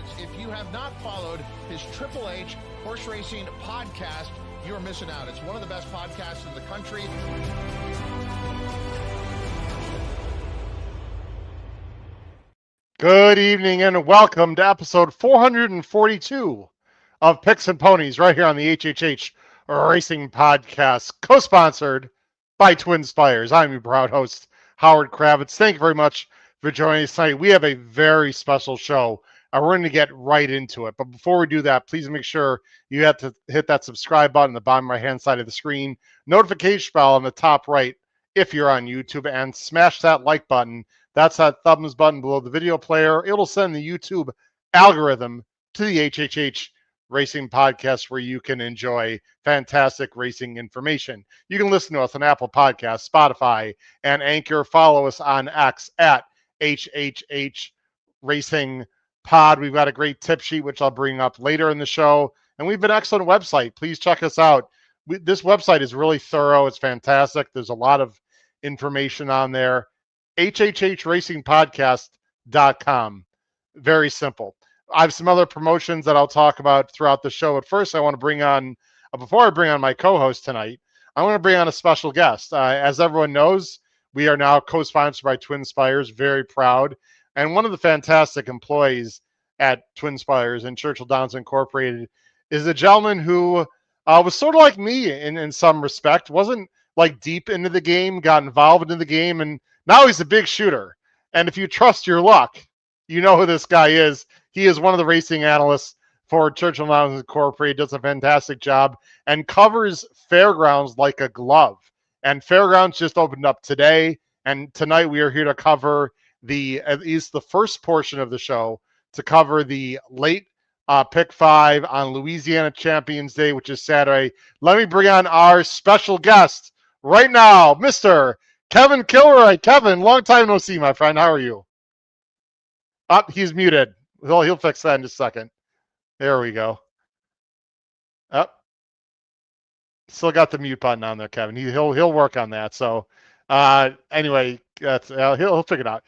minutes. If you have not followed his Triple H horse racing podcast, you're missing out. It's one of the best podcasts in the country. Good evening and welcome to episode 442 of Picks and Ponies right here on the HHH Racing Podcast, co-sponsored by Twin Spires. I'm your proud host, Howard Kravitz. Thank you very much for joining us tonight. We have a very special show. We're going to get right into it. But before we do that, please make sure you have to hit that subscribe button on the bottom right-hand side of the screen, notification bell on the top right if you're on YouTube, and smash that like button. That's that thumbs button below the video player. It'll send the YouTube algorithm to the HHH Racing Podcast where you can enjoy fantastic racing information. You can listen to us on Apple Podcasts, Spotify, and Anchor. Follow us on X at HHH Racing Pod. We've got a great tip sheet, which I'll bring up later in the show. And we have an excellent website. Please check us out. This website is really thorough. It's fantastic. There's a lot of information on there. HHHRacingPodcast.com. Very simple. I have some other promotions that I'll talk about throughout the show. But first, I want to bring on, before I bring on my co-host tonight, I want to bring on a special guest. As everyone knows, we are now co-sponsored by Twin Spires. Very proud. And one of the fantastic employees at Twin Spires and Churchill Downs Incorporated is a gentleman who was sort of like me in some respect. Wasn't like deep into the game, got involved into the game, and now he's a big shooter. And if you trust your luck, you know who this guy is. He is one of the racing analysts for Churchill Downs Incorporated, does a fantastic job, and covers Fairgrounds like a glove. And Fairgrounds just opened up today, and tonight we are here to cover at least the first portion of the show, to cover the late pick 5 on Louisiana Champions Day, which is Saturday. Let me bring on our special guest right now, Mr. Kevin Kilroy. Kevin, long time no see, my friend. How are you? He's muted. He'll fix that in just a second. There we go. Still got the mute button on there, Kevin. He'll work on that. So anyway, that's he'll figure it out.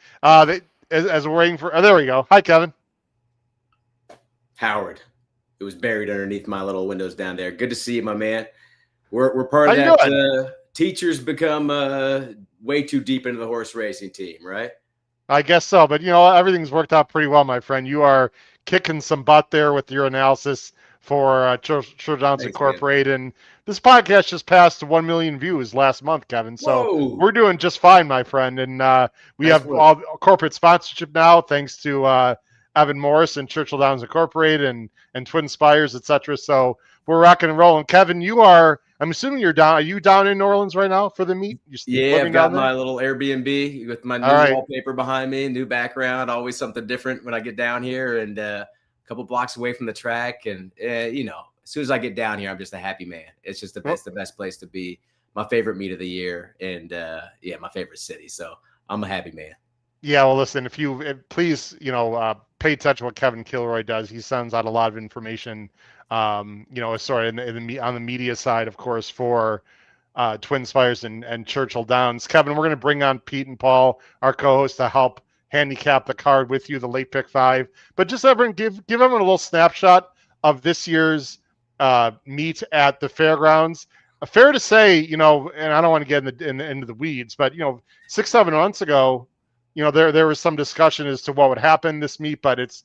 As we're waiting for, there we go. Hi, Kevin. Howard, it was buried underneath my little windows down there. Good to see you, my man. We're part of that. Teachers become way too deep into the horse racing team, right? I guess so, but everything's worked out pretty well, my friend. You are kicking some butt there with your analysis for Churchill Downs Incorporated, and this podcast just passed 1 million views last month, Kevin. So we're doing just fine, my friend, and we have all corporate sponsorship now, thanks to Evan Morris and Churchill Downs Incorporated and Twin Spires, etc. So we're rocking and rolling. Kevin, I'm assuming you're down. Are you down in New Orleans right now for the meet? Yeah, I've got my little Airbnb with my new wallpaper behind me, new background, always something different when I get down here, and a couple blocks away from the track. And, as soon as I get down here, I'm just a happy man. It's just the best place to be. My favorite meet of the year, and, my favorite city. So I'm a happy man. Yeah, well, listen, please, pay attention to what Kevin Kilroy does. He sends out a lot of information, on the media side, of course, for Twin Spires and Churchill Downs. Kevin, we're going to bring on Pete and Paul, our co-hosts, to help handicap the card with you, the late pick 5. But just everyone, give everyone a little snapshot of this year's meet at the Fairgrounds. Fair to say, and I don't want to get into the weeds, but 6-7 months ago, there was some discussion as to what would happen this meet, but it's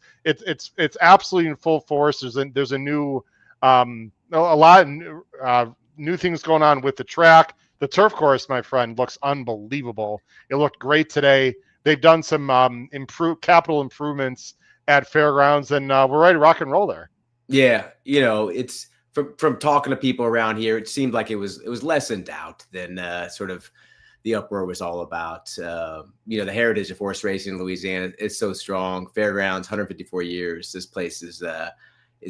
absolutely in full force. There's a new a lot of new things going on with the track. The turf course, my friend, looks unbelievable. It looked great today. They've done some capital improvements at Fairgrounds, and we're ready to rock and roll there. Yeah, it's from talking to people around here, it seemed like it was less in doubt than sort of the uproar was all about. The heritage of horse racing in Louisiana is so strong. Fairgrounds, 154 years. This place is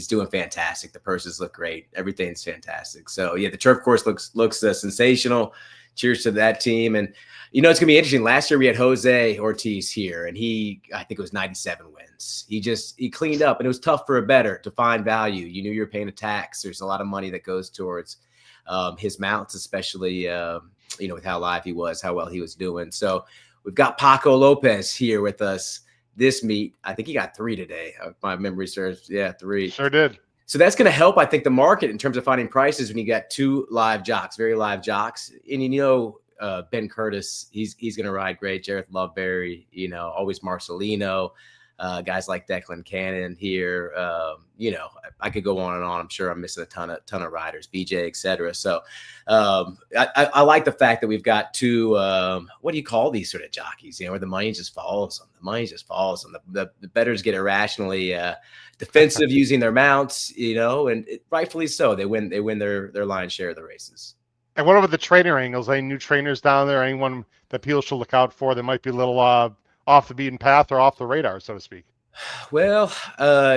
doing fantastic. The purses look great. Everything's fantastic. So yeah, the turf course looks sensational. Cheers to that team. And it's gonna be interesting. Last year we had Jose Ortiz here, and I think it was 97 wins. He cleaned up, and it was tough for a bettor to find value. You knew you were paying a tax. There's a lot of money that goes towards his mounts, especially with how live he was, how well he was doing. So we've got Paco Lopez here with us this meet. I think he got 3 today. If my memory serves. Yeah, 3. Sure did. So that's going to help, I think, the market in terms of finding prices when you got 2 live jocks, very live jocks. And Ben Curtis, he's going to ride great. Jareth Loveberry, always Marcelino, guys like Declan Cannon here. I could go on and on. I'm sure I'm missing a ton of riders, BJ, et cetera. So I like the fact that we've got 2, what do you call these sort of jockeys, where the money just follows them. The money just follows them. The bettors get irrationally defensive using their mounts, and rightfully so. They win their lion's share of the races. And what about the trainer angles? Any new trainers down there? Anyone that people should look out for that might be a little off the beaten path or off the radar, so to speak? Well,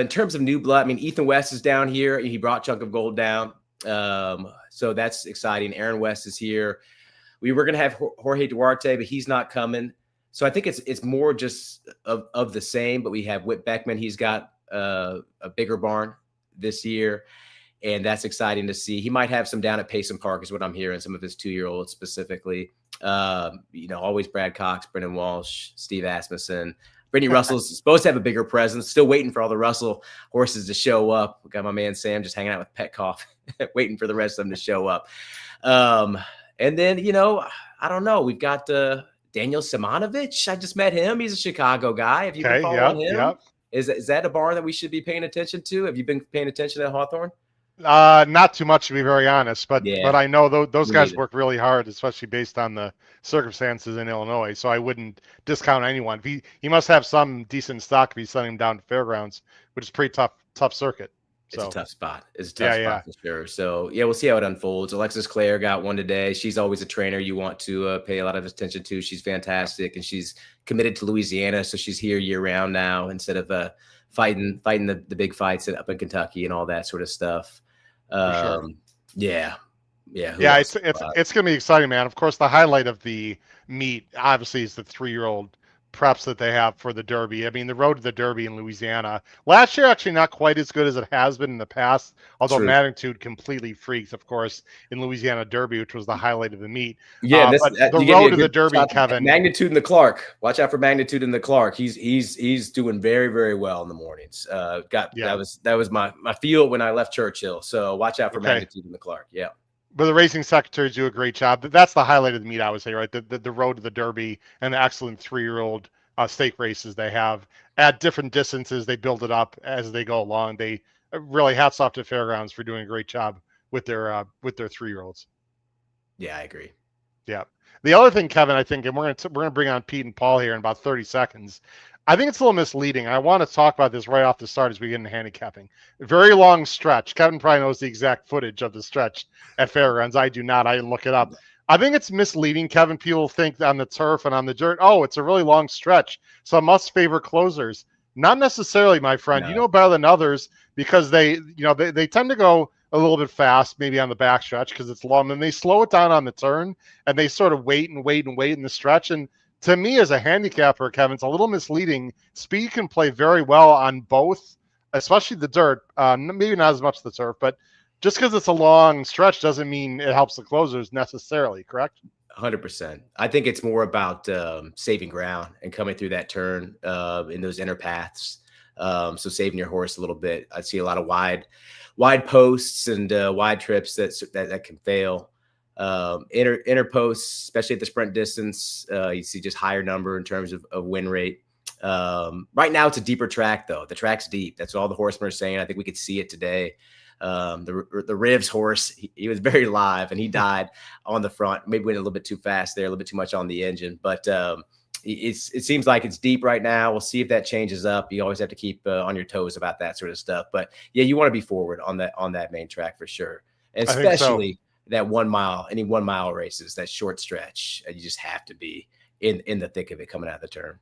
in terms of new blood, I mean, Ethan West is down here. He brought Chunk of Gold down. So that's exciting. Aaron West is here. We were going to have Jorge Duarte, but he's not coming. So I think it's more just of the same, but we have Whit Beckman. He's got a bigger barn this year. And that's exciting to see. He might have some down at Payson Park is what I'm hearing, some of his 2-year-olds specifically. Always Brad Cox, Brendan Walsh, Steve Asmussen. Brittany Russell's supposed to have a bigger presence. Still waiting for all the Russell horses to show up. We got my man Sam just hanging out with Petkoff, waiting for the rest of them to show up. And then, I don't know. We've got Daniel Simonovich. I just met him. He's a Chicago guy. Have you been following him? Yep. Is that a barn that we should be paying attention to? Have you been paying attention to Hawthorne? Not too much, to be very honest, but I know those guys work really hard, especially based on the circumstances in Illinois. So I wouldn't discount anyone. He must have some decent stock if he's sending him down to Fairgrounds, which is pretty tough circuit. It's a tough spot. It's a tough spot for sure. So we'll see how it unfolds. Alexis Clare got one today. She's always a trainer you want to pay a lot of attention to. She's fantastic, and she's committed to Louisiana, so she's here year round now instead of fighting the big fights up in Kentucky and all that sort of stuff. Sure. It's gonna be exciting, man. Of course, the highlight of the meet obviously is the 3-year-old preps that they have for the Derby. I mean, the road to the Derby in Louisiana last year actually not quite as good as it has been in the past, although Magnitude completely freaked, of course, in Louisiana Derby, which was the highlight of the meet. But the road to the Derby, Kevin. Magnitude in the Clark. Watch out for Magnitude in the Clark. He's doing very, very well in the mornings. That was my feel when I left Churchill. So watch out for Magnitude in the Clark. Yeah. But the racing secretaries do a great job. That's the highlight of the meet, I would say, right? The road to the Derby and the excellent 3-year-old stake races they have at different distances. They build it up as they go along. They really hats off to Fairgrounds for doing a great job with their 3-year-olds. Yeah, I agree. Yeah. The other thing, Kevin, I think, and we're gonna bring on Pete and Paul here in about 30 seconds. I think it's a little misleading. I want to talk about this right off the start as we get into handicapping. Very long stretch. Kevin probably knows the exact footage of the stretch at Fairgrounds. I do not. I didn't look it up. I think it's misleading, Kevin. People think on the turf and on the dirt, it's a really long stretch, so it must favor closers. Not necessarily, my friend. No. You know better than others because they tend to go a little bit fast, maybe on the backstretch because it's long, and they slow it down on the turn, and they sort of wait in the stretch. And to me, as a handicapper, Kevin, it's a little misleading. Speed can play very well on both, especially the dirt. Maybe not as much the turf, but just because it's a long stretch doesn't mean it helps the closers necessarily, correct? 100%. I think it's more about saving ground and coming through that turn in those inner paths. So saving your horse a little bit. I see a lot of wide posts and wide trips that can fail. Inner posts, especially at the sprint distance, you see just higher number in terms of win rate. Right now it's a deeper track though. The track's deep. That's what all the horsemen are saying. I think we could see it today. The Rivs horse, he was very live and he died on the front. Maybe went a little bit too fast there, a little bit too much on the engine, but it seems like it's deep right now. We'll see if that changes up. You always have to keep on your toes about that sort of stuff, but yeah, you want to be forward on that main track for sure. And especially that 1 mile, any 1 mile races, that short stretch, you just have to be in the thick of it coming out of the turn.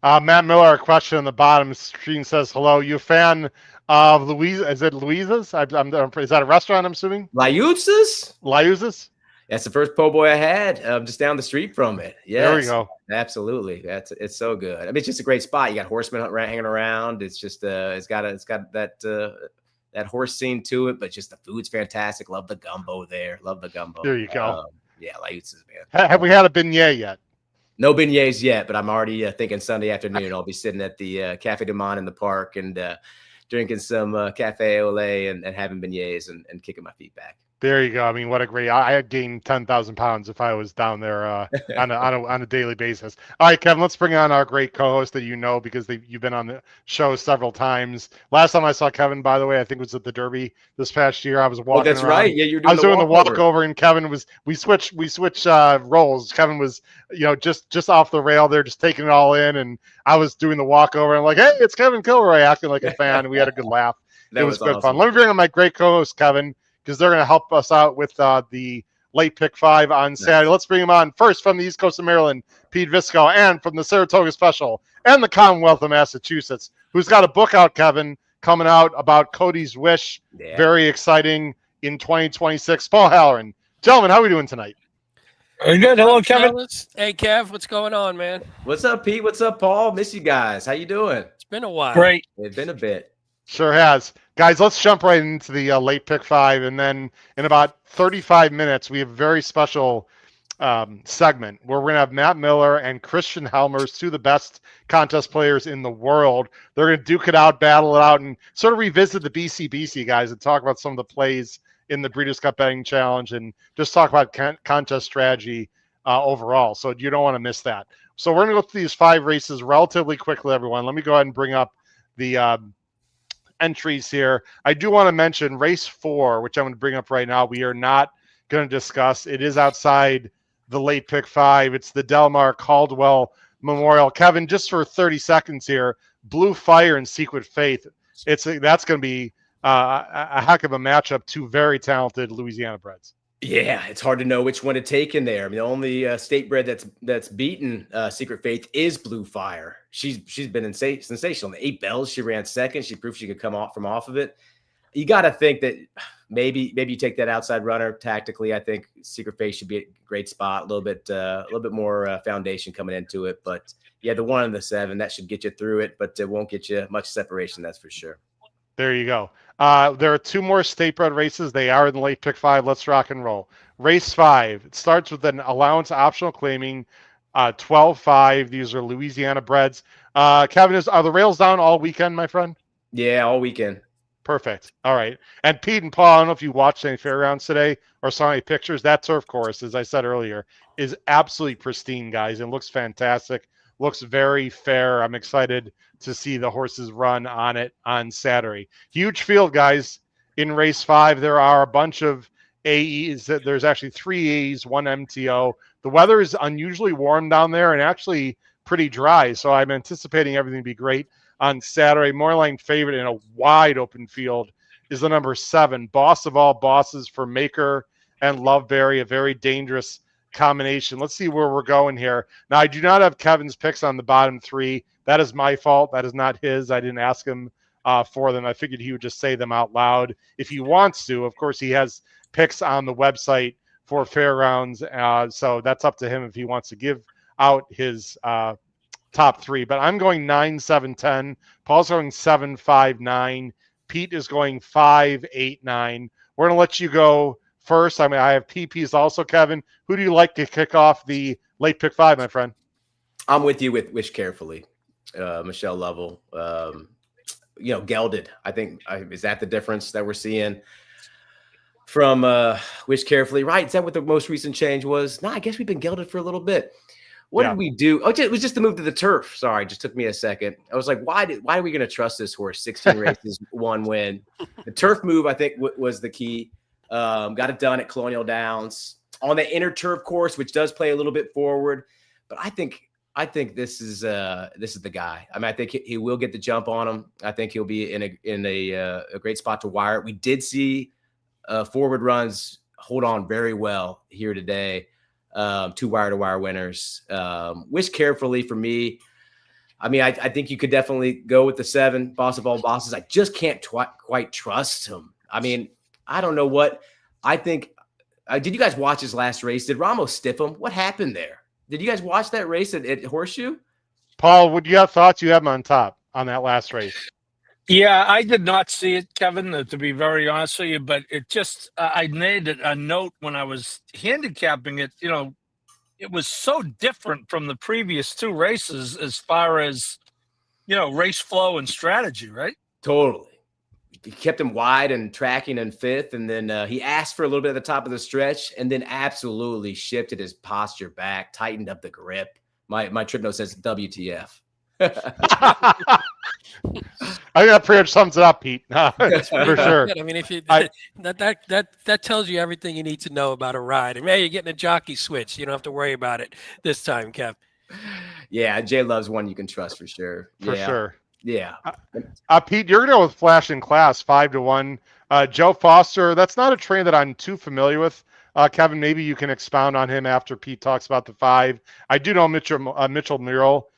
Matt Miller, a question on the bottom screen says, hello, you a fan of Louise? Is it Louisa's? Is that a restaurant, I'm assuming? LOUISA's? That's the first po' boy I had just down the street from it. Yeah, there we go. Absolutely. It's so good. I mean, it's just a great spot. You got horsemen hanging around. It's just it's got that horse scene to it, but just the food's fantastic. Love the gumbo there. Love the gumbo. There you go. Yeah, LOUISA's, man. Have we had a beignet yet? No beignets yet, but I'm already thinking Sunday afternoon. I'll be sitting at the Cafe du Monde in the park and drinking some cafe au lait and having beignets and kicking my feet back. There you go. I mean, what a great! I had gained 10,000 pounds if I was down there on a daily basis. All right, Kevin, let's bring on our great co-host that you know because you've been on the show several times. Last time I saw Kevin, by the way, I think it was at the Derby this past year. I was walking. Oh, that's around. right. Yeah, you're doing I was doing the walkover, and Kevin was. We switched roles. Kevin was, just off the rail there, just taking it all in, and I was doing the walkover. I'm like, hey, it's Kevin Kilroy, acting like a fan, and we had a good laugh. It was good fun. Let me bring on my great co-host, Kevin, because they're going to help us out with the late pick 5 on Saturday. Let's bring them on first from the East Coast of Maryland, Pete Visco, and from the Saratoga Special and the Commonwealth of Massachusetts, who's got a book out, Kevin, coming out about Cody's Wish. Yeah. Very exciting in 2026. Paul Halloran. Gentlemen, how are we doing tonight? Good. Hello, Kevin. Hey, Kev. What's going on, man? What's up, Pete? What's up, Paul? Miss you guys. How you doing? It's been a while. Great. It's been a bit. Sure has. Guys, let's jump right into the late pick 5. And then in about 35 minutes, we have a very special segment where we're going to have Matt Miller and Christian Helmers, 2 of the best contest players in the world. They're going to duke it out, battle it out, and sort of revisit the BCBC, guys, and talk about some of the plays in the Breeders' Cup Betting Challenge and just talk about contest strategy overall. So you don't want to miss that. So we're going to go through these 5 races relatively quickly, everyone. Let me go ahead and bring up the entries here. I do want to mention race 4, which I'm going to bring up right now. We are not going to discuss. It is outside the late pick 5. It's the Delmar Caldwell Memorial. Kevin, just for 30 seconds here, Blue Fire and Secret Faith. That's going to be a heck of a matchup. 2 very talented Louisiana breds. Yeah, it's hard to know which one to take in there. I mean, the only state bred that's beaten Secret Faith is Blue Fire. She's been sensational. In the 8 bells, she ran second. She proved she could come off of it. You got to think that maybe you take that outside runner tactically. I think Secret Faith should be a great spot. A little bit more foundation coming into it. But yeah, the 1 and the 7 that should get you through it, but it won't get you much separation. That's for sure. There you go. There are 2 more state bred races. They are in the late pick 5. Let's rock and roll. Race 5. It starts with an allowance optional claiming 12-5. These are Louisiana breds. Kevin, are the rails down all weekend, my friend? Yeah, all weekend. Perfect. All right. And Pete and Paul, I don't know if you watched any Fairgrounds today or saw any pictures. That turf course, as I said earlier, is absolutely pristine, guys. It looks fantastic. Looks very fair. I'm excited to see the horses run on it on Saturday. Huge field, guys. In race 5, there are a bunch of AEs. There's actually 3 AEs, 1 MTO. The weather is unusually warm down there and actually pretty dry, so I'm anticipating everything to be great on Saturday. Moorline favorite in a wide open field is the number 7, Boss of All Bosses for Maker and Loveberry, a very dangerous combination. Let's see where we're going here. Now, I do not have Kevin's picks on the bottom 3. That is my fault. That is not his. I didn't ask him for them. I figured he would just say them out loud if he wants to. Of course, he has picks on the website for Fairgrounds, so that's up to him if he wants to give out his top 3. But I'm going 9, 7, 10. Paul's going 7, 5, 9. Pete is going 5, 8, 9. We're going to let you go first. I mean, I have PPs also, Kevin. Who do you like to kick off the late pick 5, my friend? I'm with you with Wish Carefully. Michelle Lovell, gelded. I think is that the difference that we're seeing from Wish Carefully, right? Is that what the most recent change was? No, I guess we've been gelded for a little bit. What did we do? Oh, it was just the move to the turf. Sorry, it just took me a second. I was like, why are we going to trust this horse? 16 races, 1 win. The turf move, I think, was the key. Got it done at Colonial Downs on the inner turf course, which does play a little bit forward. But I think this is the guy. I mean, I think he will get the jump on him. I think he'll be in a great spot to wire. We did see forward runs hold on very well here today. 2 wire-to-wire winners. Wish Carefully for me. I mean, I think you could definitely go with the 7, Boss of All Bosses. I just can't quite trust him. I mean, I don't know what. I think did you guys watch his last race? Did Ramos stiff him? What happened there? Did you guys watch that race at Horseshoe? Paul, would you have thoughts? You have him on top on that last race. Yeah, I did not see it, Kevin, to be very honest with you, but it just, I made a note when I was handicapping it, it was so different from the previous two races as far as, race flow and strategy, right? Totally. He kept him wide and tracking in fifth, and then he asked for a little bit at the top of the stretch, and then absolutely shifted his posture back, tightened up the grip. My trip note says WTF. I think that pretty much sums it up, Pete. For sure. I mean, if you that tells you everything you need to know about a ride. And you're getting a jockey switch. You don't have to worry about it this time, Kev. Yeah, Jay loves one you can trust for sure. For sure. Yeah. Pete, you're going to go with Flash in Class 5-1. Joe Foster, that's not a train that I'm too familiar with. Kevin, maybe you can expound on him after Pete talks about the 5. I do know Mitchell Mural.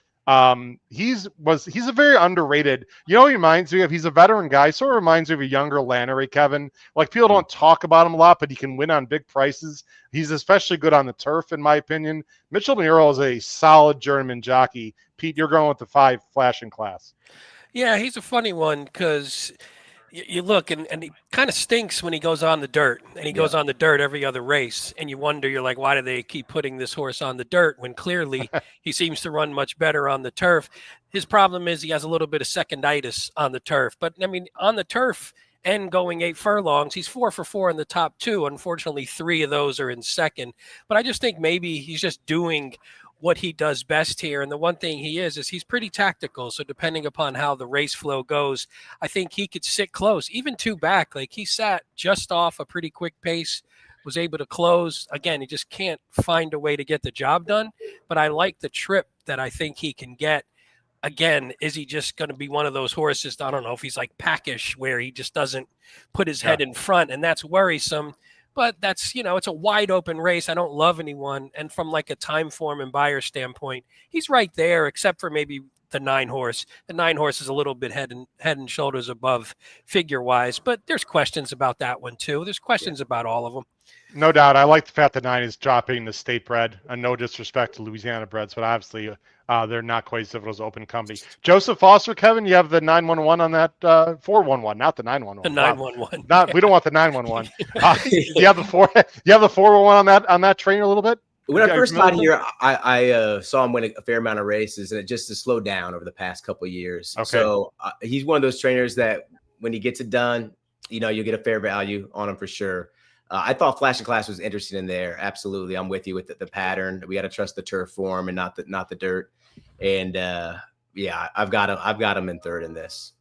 He's a very underrated. He reminds me of, he's a veteran guy, sort of reminds me of a younger Lannery, Kevin. Like, people don't talk about him a lot, but he can win on big prices. He's especially good on the turf, in my opinion. Mitchell Mural is a solid journeyman jockey. Pete, you're going with the 5 Flash in Class. Yeah, he's a funny one because you look and he kind of stinks when he goes on the dirt, and he goes on the dirt every other race, and you wonder, you're like, why do they keep putting this horse on the dirt when clearly he seems to run much better on the turf? His problem is he has a little bit of seconditis on the turf, but I mean, on the turf and going 8 furlongs, he's 4 for 4 in the top 2. Unfortunately, 3 of those are in second, but I just think maybe he's just doing what he does best here. And the one thing he is he's pretty tactical. So depending upon how the race flow goes, I think he could sit close, even 2 back. Like, he sat just off a pretty quick pace, was able to close. Again, he just can't find a way to get the job done. But I like the trip that I think he can get. Again, is he just going to be one of those horses? I don't know if he's like Packish, where he just doesn't put his head in front, and that's worrisome. But that's, it's a wide open race. I don't love anyone. And from like a time form and buyer standpoint, he's right there, except for maybe the 9 horse. The 9 horse is a little bit head and shoulders above figure wise, but there's questions about that one too. There's questions about all of them. No doubt. I like the fact that 9 is dropping the state bred. No disrespect to Louisiana breds, but obviously they're not quite as difficult as open company. Joseph Foster, Kevin, you have the 911 on that 411, not the 911. The 911. Not we don't want the 911. You have the 411 on that train a little bit. When I first got here, I saw him win a fair amount of races, and it just has slowed down over the past couple of years. Okay. So he's one of those trainers that when he gets it done, you'll get a fair value on him for sure. I thought Flash in Class was interesting in there. Absolutely. I'm with you with the pattern. We got to trust the turf form and not the dirt. And I've got him in 3rd in this.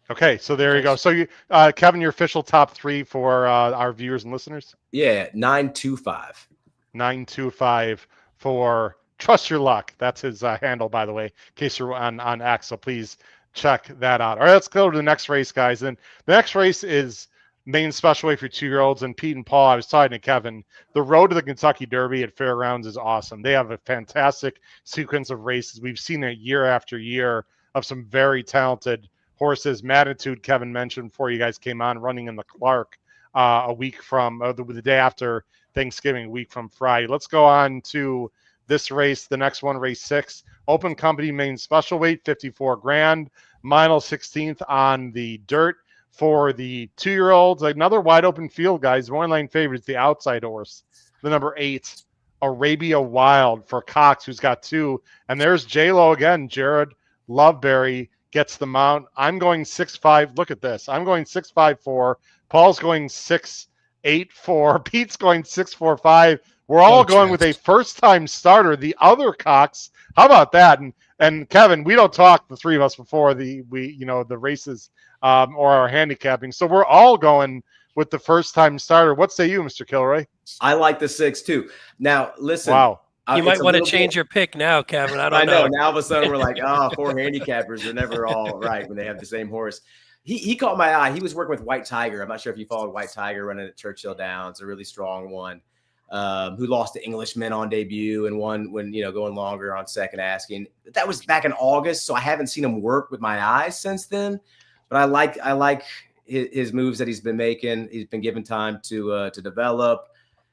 Okay, so there you go. So you, Kevin, your official top 3 for our viewers and listeners? Yeah, 925. 925 for Trust Your Luck. That's his handle, by the way, in case you're on X. So please check that out. All right, let's go to the next race, guys. And the next race is main special weight for 2-year-olds. And Pete and Paul, I was talking to Kevin, the road to the Kentucky Derby at Fairgrounds is awesome. They have a fantastic sequence of races. We've seen it year after year of some very talented horses. Magnitude, Kevin mentioned before you guys came on, running in the Clark a week from the day after Thanksgiving, a week from Friday. Let's go on to this race. The next one, race 6, open company main special weight, 54 grand, mile 16th on the dirt. For the 2-year-olds, another wide open field, guys. One lane favorite is the outside horse, the number 8, Arabia Wild for Cox, who's got 2. And there's J-Lo again. Jared Loveberry gets the mount. I'm going 6'5". Look at this. I'm going 6'5'4". Paul's going 6'8'4". Pete's going 6'4'5". We're all going with a first-time starter, the other Cox. How about that? And Kevin, we don't talk, the 3 of us, before the races or our handicapping. So we're all going with the first-time starter. What say you, Mr. Kilroy? I like the 6 too. Now, listen. Wow. You might want to change your pick now, Kevin. I don't know. Now all of a sudden we're like, 4 handicappers are never all right when they have the same horse. He caught my eye. He was working with White Tiger. I'm not sure if you followed White Tiger running at Churchill Downs, a really strong one. Who lost to Englishman on debut and won when, going longer on second asking. That was back in August, so I haven't seen him work with my eyes since then. But I like his moves that he's been making. He's been given time to develop.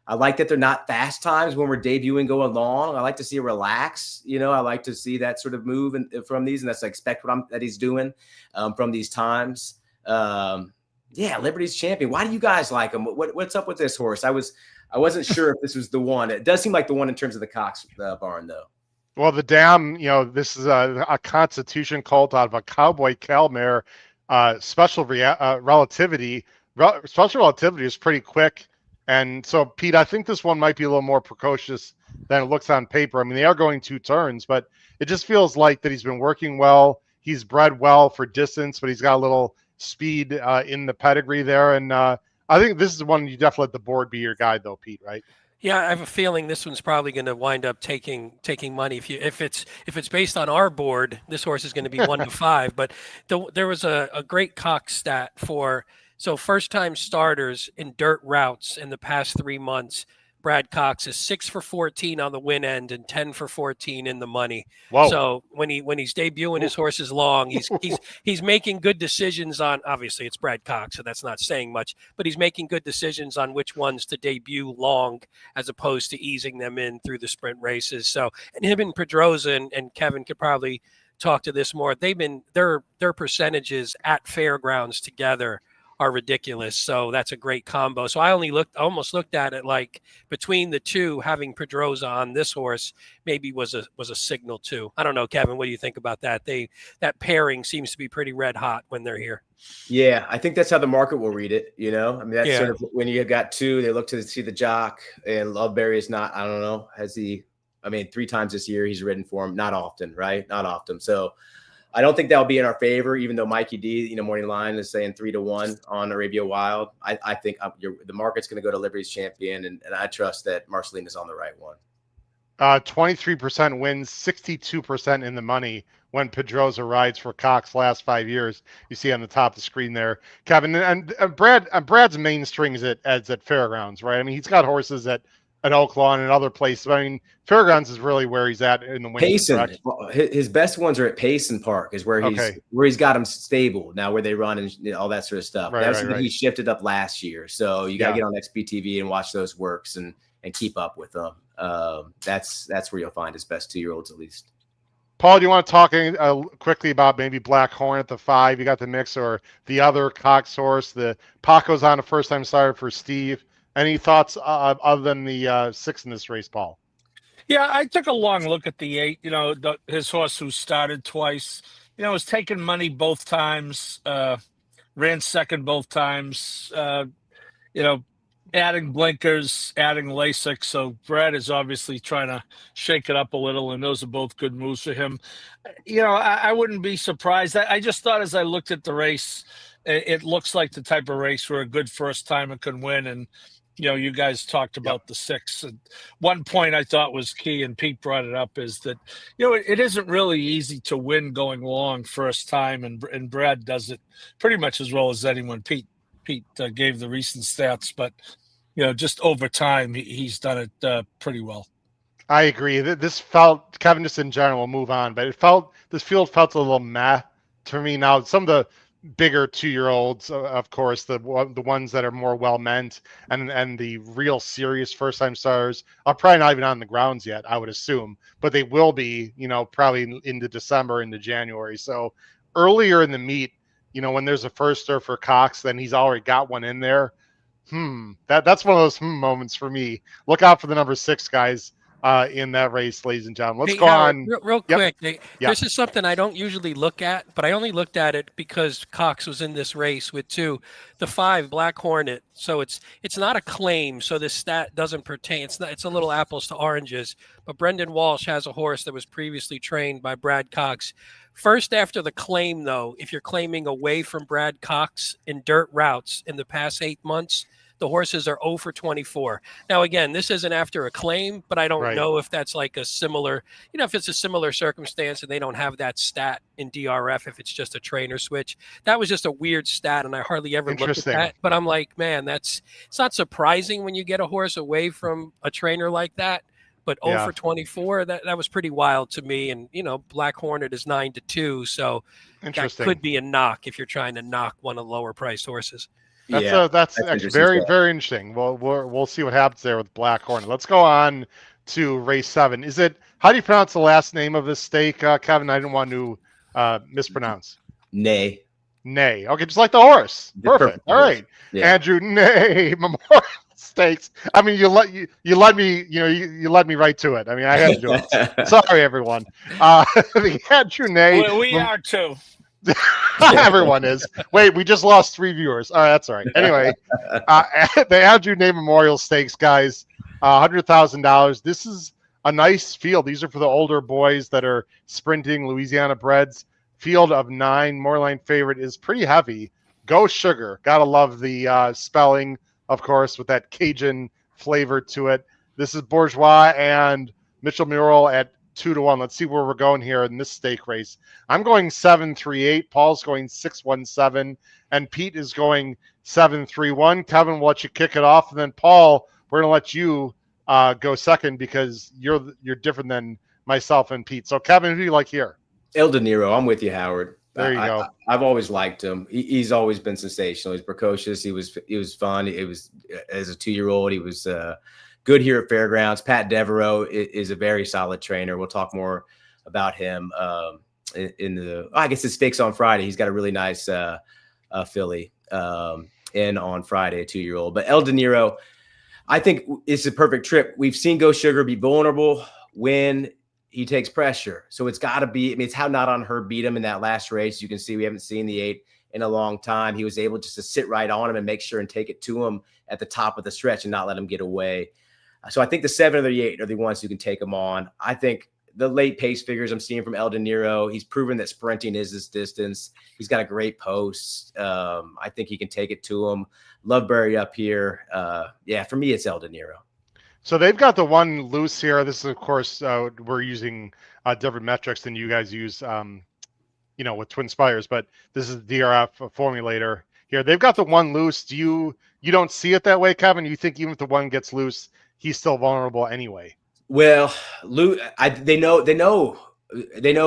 I like that they're not fast times when we're debuting going long. I like to see it relax. I like to see that sort of move from these, and that's I expect that he's doing from these times. Liberty's champion. Why do you guys like him? What's up with this horse? I wasn't sure if this was the one. It does seem like the one in terms of the Cox barn, though. Well, the dam, this is a Constitution colt out of a Cowboy Cal mare. Special relativity is pretty quick. And so, Pete, I think this one might be a little more precocious than it looks on paper. I mean, they are going 2 turns, but it just feels like that he's been working well. He's bred well for distance, but he's got a little speed in the pedigree there. And I think this is one you definitely let the board be your guide, though, Pete, right? Yeah, I have a feeling this one's probably going to wind up taking money. If it's based on our board, this horse is going to be 1 to 5. But there was a great Cox stat for first time starters in dirt routes in the past 3 months. Brad Cox is 6 for 14 on the win end and 10 for 14 in the money. Whoa. So when he's debuting his horses long, he's making good decisions on. Obviously, it's Brad Cox, so that's not saying much. But he's making good decisions on which ones to debut long, as opposed to easing them in through the sprint races. So, and him and Pedroza and Kevin could probably talk to this more. They've been their percentages at Fairgrounds together are ridiculous. So that's a great combo. So I almost looked at it like between the two, having Pedroza on this horse maybe was a signal too. I don't know, Kevin, what do you think about that? That pairing seems to be pretty red hot when they're here. Yeah, I think that's how the market will read it. I mean, that's sort of when you got 2, they look to see the jock, and Loveberry is not, I don't know, 3 times this year he's ridden for him. Not often, right? Not often. So I don't think that'll be in our favor, even though Mikey D, Morning Line is saying 3 to 1 on Arabia Wild. I think the market's going to go to Liberty's Champion, and I trust that Marcelina's on the right one. 23% wins, 62% in the money when Pedroza rides for Cox last 5 years. You see on the top of the screen there, Kevin, and Brad's main strings at Fairgrounds, right? I mean, he's got horses at Oaklawn and other places. I mean, Fairgrounds is really where he's at in the winter. Payson, his best ones are at Payson Park, is where he's got them stable now, where they run and all that sort of stuff. He shifted up last year, so you got to get on XBTV and watch those works and keep up with them. That's where you'll find his best 2-year-olds at least. Paul, do you want to talk quickly about maybe Black Horn at the 5? You got the mix, or the other Cox horse? The Paco's on a first-time starter for Steve. Any thoughts other than the 6 in this race, Paul? Yeah, I took a long look at the 8. His horse who started twice. Was taking money both times. Ran second both times. Adding blinkers, adding LASIK. So Brad is obviously trying to shake it up a little, and those are both good moves for him. I wouldn't be surprised. I just thought as I looked at the race, it looks like the type of race where a good first timer can win. And you guys talked about the 6. And one point I thought was key, and Pete brought it up, is that, it isn't really easy to win going long first time. And Brad does it pretty much as well as anyone. Pete gave the recent stats, but, just over time, he's done it pretty well. I agree. This felt, Kevin, just in general, we'll move on, but this field felt a little meh to me. Now, some of the bigger 2-year-olds, of course, the ones that are more well-meant and the real serious first-time starters are probably not even on the grounds yet, I would assume, but they will be, probably into December, into January. So earlier in the meet, when there's a firster for Cox, then he's already got one in there. That's one of those moments for me. Look out for the number 6, guys. In that race, ladies and gentlemen. Let's go on. Real quick. This is something I don't usually look at, but I only looked at it because Cox was in this race with 2. The 5, Black Hornet. So it's not a claim, so this stat doesn't pertain. It's a little apples to oranges. But Brendan Walsh has a horse that was previously trained by Brad Cox. First after the claim, though, if you're claiming away from Brad Cox in dirt routes in the past 8 months, the horses are 0 for 24. Now, again, this isn't after a claim, but I don't know if that's like a similar, if it's a similar circumstance and they don't have that stat in DRF, if it's just a trainer switch. That was just a weird stat, and I hardly ever looked at that. But I'm like, man, it's not surprising when you get a horse away from a trainer like that. But 0 for 24, that was pretty wild to me. And, Black Hornet is 9 to 2. So that could be a knock if you're trying to knock one of the lower priced horses. That's actually very, very interesting. We'll see what happens there with Black Hornet. Let's go on to race 7. How do you pronounce the last name of this stake, Kevin? I didn't want to mispronounce. Nay. Okay, just like the horse. Perfect. All right. Yeah. Andrew Nay Memorial Stakes. I mean, you let me, you led me right to it. I mean, I had to do it. Sorry, everyone. The Andrew We are too. Everyone is. Wait, we just lost 3 viewers. All right, that's all right. Anyway, the Andrew Ney Memorial Stakes, guys, $100,000. This is a nice field. These are for the older boys that are sprinting. Louisiana breds. Field of 9. Moorline favorite is pretty heavy. Go Sugar. Gotta love the spelling, of course, with that Cajun flavor to it. This is Bourgeois and Mitchell Murrell at 2-1. Let's see where we're going here in this stake race. I'm going 7-3-8. Paul's going 6-1-7, and Pete is going 7-3-1. Kevin will let you kick it off, and then Paul, we're gonna let you go second because you're different than myself and Pete. So Kevin, who do you like here? El De Niro. I'm with you, Howard. There you go. I've always liked him. He's always been sensational. He's precocious. He was fun. It was as a 2-year-old. He was good here at Fairgrounds. Pat Devereaux is a very solid trainer. We'll talk more about him in the. I guess his stakes on Friday. He's got a really nice filly in on Friday, a 2-year-old. But El De Niro, I think it's a perfect trip. We've seen Go Sugar be vulnerable when he takes pressure. So it's got to be, I mean, it's how Not On Her beat him in that last race. You can see we haven't seen the 8 in a long time. He was able just to sit right on him and make sure and take it to him at the top of the stretch and not let him get away. So I think the 7 or the 8 are the ones who can take him on. I think the late pace figures I'm seeing from El De Niro, he's proven that sprinting is his distance. He's got a great post. I think he can take it to him. Loveberry up here. Yeah, for me, it's El De Niro. So they've got the one loose here. This is, of course, we're using different metrics than you guys use, with Twin Spires, but this is DRF formulator here. They've got the one loose. You don't see it that way, Kevin? You think even if the one gets loose, he's still vulnerable anyway? Well, they know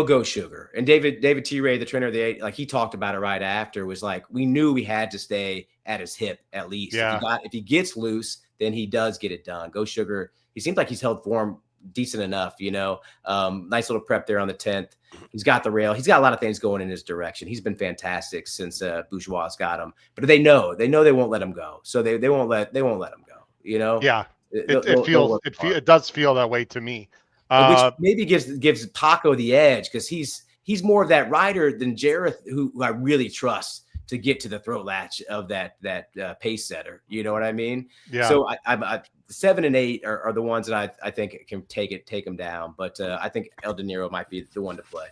Go Sugar, and David T. Ray, the trainer of the 8, like he talked about it right after, was like, we knew we had to stay at his hip at least. Yeah. If he gets loose, then he does get it done. Go Sugar, he seems like he's held form decent enough, nice little prep there on the 10th. He's got the rail. He's got a lot of things going in his direction. He's been fantastic since Bourgeois got him, but they know they won't let him go. So they won't let him go, Yeah. It does feel that way to me. Which maybe gives Paco the edge because he's more of that rider than Jareth, who I really trust to get to the throat latch of that pace setter. You know what I mean? Yeah. So I 7 and 8 are the ones that I think can take him down. But I think El De Niro might be the one to play.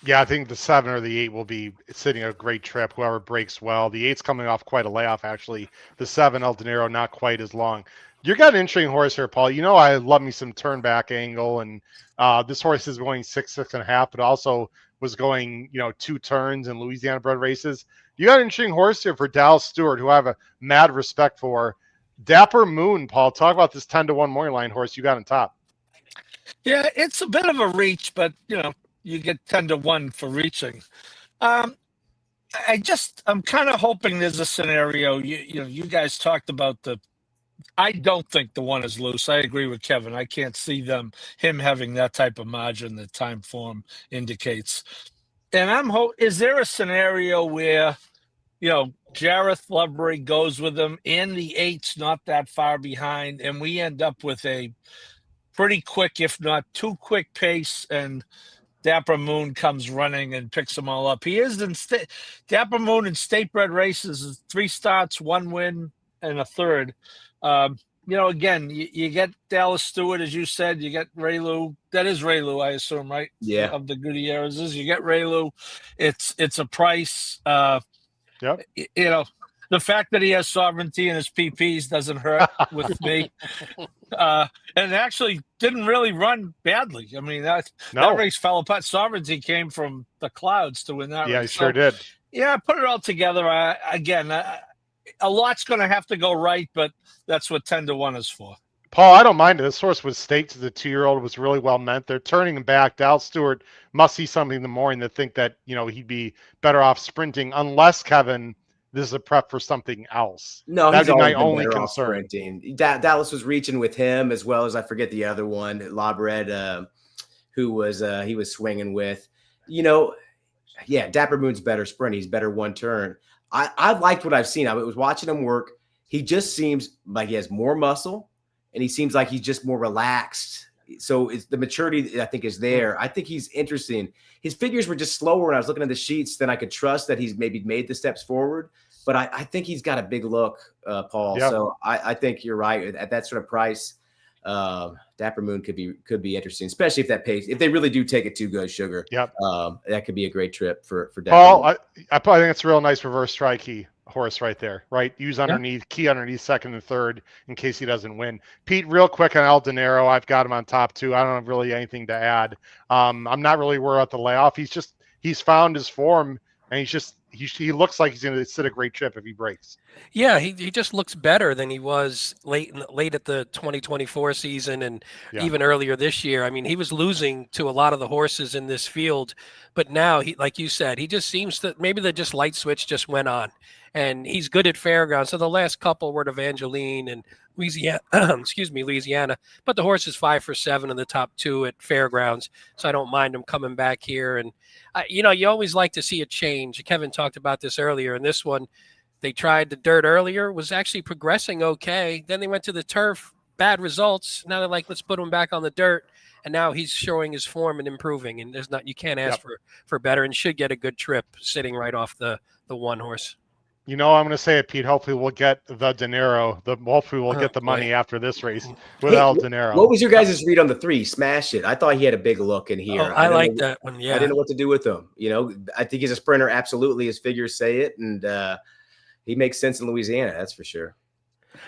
Yeah, I think the 7 or the 8 will be sitting a great trip. Whoever breaks well. The 8's coming off quite a layoff, actually. The 7, El De Niro, not quite as long. You got an interesting horse here, Paul. I love me some turn back angle, and this horse is going 6.5, but also was going 2 turns in Louisiana bred races. You got an interesting horse here for Dallas Stewart, who I have a mad respect for. Dapper Moon, Paul. Talk about this 10-1 morning line horse you got on top. Yeah, it's a bit of a reach, but you get 10-1 for reaching. I'm kind of hoping there's a scenario. You guys talked about I don't think the one is loose. I agree with Kevin. I can't see him having that type of margin that time form indicates. And is there a scenario where, Jareth Loveberry goes with him and the 8's not that far behind, and we end up with a pretty quick, if not too quick pace, and Dapper Moon comes running and picks them all up. He is Dapper Moon in state bred races is 3 starts, 1 win, and a third. Again, you get Dallas Stewart, as you said, you get Ray Lou. That is Ray Lou, I assume, right? Yeah. Of the Gutierrez's. You get Ray Lou. It's a price. Yep. The fact that he has sovereignty in his PPs doesn't hurt with me. And actually didn't really run badly. I mean, that race fell apart. Sovereignty came from the clouds to win that race. Yeah, he sure did. Yeah, put it all together. A lot's going to have to go right, but that's what 10-1 is for. Paul, I don't mind it. This horse was staked as a 2-year-old, was really well meant. They're turning him back. Dallas Stewart must see something in the morning to think that, he'd be better off sprinting, unless, Kevin, this is a prep for something else. No, that'd he's be my only concern. Sprinting. Dallas was reaching with him, as well as I forget the other one, La-Bred, who was he was swinging with. Dapper Moon's better sprint. He's better one turn. I liked what I've seen. I was watching him work. he just seems like he has more muscle, and he seems like he's just more relaxed. So it's the maturity, I think, is there. I think he's interesting. His figures were just slower when I was looking at the sheets than I could trust that he's maybe made the steps forward. But I think he's got a big look, Paul. Yep. So I think you're right at that sort of price. Dapper Moon could be interesting, especially if that pace, if they really do take it too good, Sugar. Yep. That could be a great trip for Dapper Paul. Moon. I think it's a real nice reverse try key horse right there, right? Use underneath, key underneath second and third in case he doesn't win. Pete, real quick on El Dinero, I've got him on top 2. I don't have really anything to add. I'm not really worried about the layoff. He's found his form, and he looks like he's going to sit a great trip if he breaks. Yeah, he just looks better than he was late at the 2024 season and even earlier this year. I mean, he was losing to a lot of the horses in this field, but now he, like you said, he just seems to, maybe the just light switch just went on, and he's good at Fairgrounds. So the last couple were Evangeline and Louisiana, Louisiana, but the horse is 5 for 7 in the top 2 at Fairgrounds. So I don't mind him coming back here. And you always like to see a change. Kevin talked about this earlier, and this one, they tried the dirt earlier, was actually progressing okay. Then they went to the turf, bad results. Now they're like, let's put him back on the dirt. And now he's showing his form and improving. And you can't ask for better, and should get a good trip sitting right off the one horse. I'm going to say it, Pete. Hopefully we'll get the dinero. Hopefully we'll get the money after this race with El Dinero. What was your guys' read on the 3? Smash it. I thought he had a big look in here. I like that one. Yeah. I didn't know what to do with him. I think he's a sprinter. Absolutely. His figures say it. And he makes sense in Louisiana. That's for sure.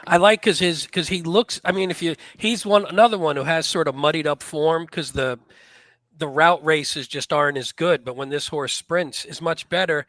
I like because he looks, I mean, he's another one who has sort of muddied up form because the route races just aren't as good. But when this horse sprints is much better.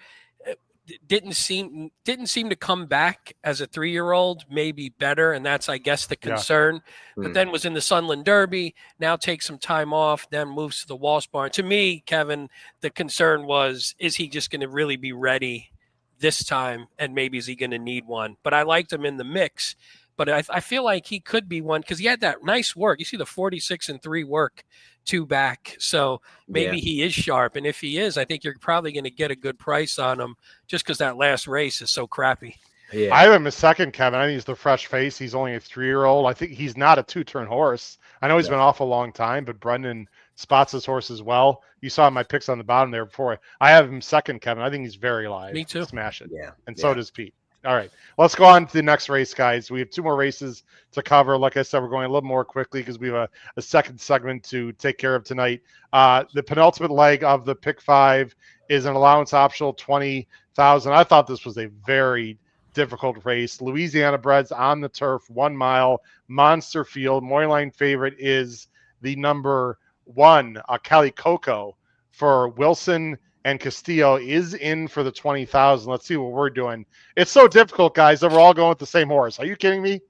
Didn't seem to come back as a 3-year-old, maybe better, and that's, I guess, the concern. But then was in the Sunland Derby, now takes some time off, then moves to the Walsh Barn. To me, Kevin, the concern was, is he just going to really be ready this time, and maybe is he going to need one? But I liked him in the mix. But I feel like he could be one because he had that nice work. You see the 46-3 work 2 back. So maybe he is sharp. And if he is, I think you're probably going to get a good price on him just because that last race is so crappy. Yeah. I have him a second, Kevin. I think he's the fresh face. He's only a 3-year-old. I think he's not a 2-turn horse. I know he's been off a long time, but Brendan spots his horse as well. You saw my picks on the bottom there before. I have him second, Kevin. I think he's very live. Me too. Smash it. Yeah. And so does Pete. All right, let's go on to the next race, guys. We have 2 more races to cover. Like I said, we're going a little more quickly because we have a second segment to take care of tonight. The penultimate leg of the Pick 5 is an allowance optional 20,000. I thought this was a very difficult race. Louisiana breds on the turf, 1 mile, monster field. Moyline favorite is the number 1, Cali Coco for Wilson. And Castillo is in for the 20,000. Let's see what we're doing. It's so difficult, guys, that we're all going with the same horse. Are you kidding me?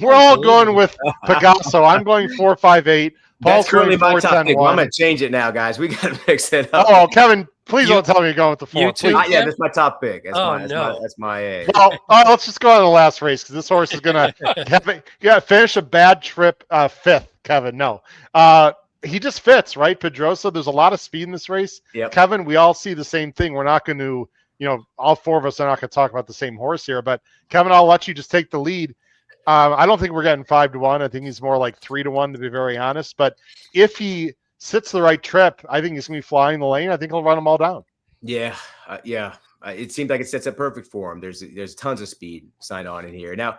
We're all going with Pegaso. I'm going 458. Paul's currently my top pick. Well, I'm going to change it now, guys. We got to mix it up. Oh, Kevin, please don't tell me you're going with the 4. Yeah, that's my top pick. That's my A. Well, let's just go on to the last race because this horse is going to finish a bad trip 5th, Kevin. No. He just fits, right? Pedrosa, there's a lot of speed in this race. Yep. Kevin, we all see the same thing. We're not going to, all 4 of us are not going to talk about the same horse here. But, Kevin, I'll let you just take the lead. I don't think we're getting 5-1. I think he's more like 3-1, to be very honest. But if he sits the right trip, I think he's going to be flying the lane. I think he'll run them all down. Yeah. It seems like it sets up perfect for him. There's tons of speed signed on in here. Now,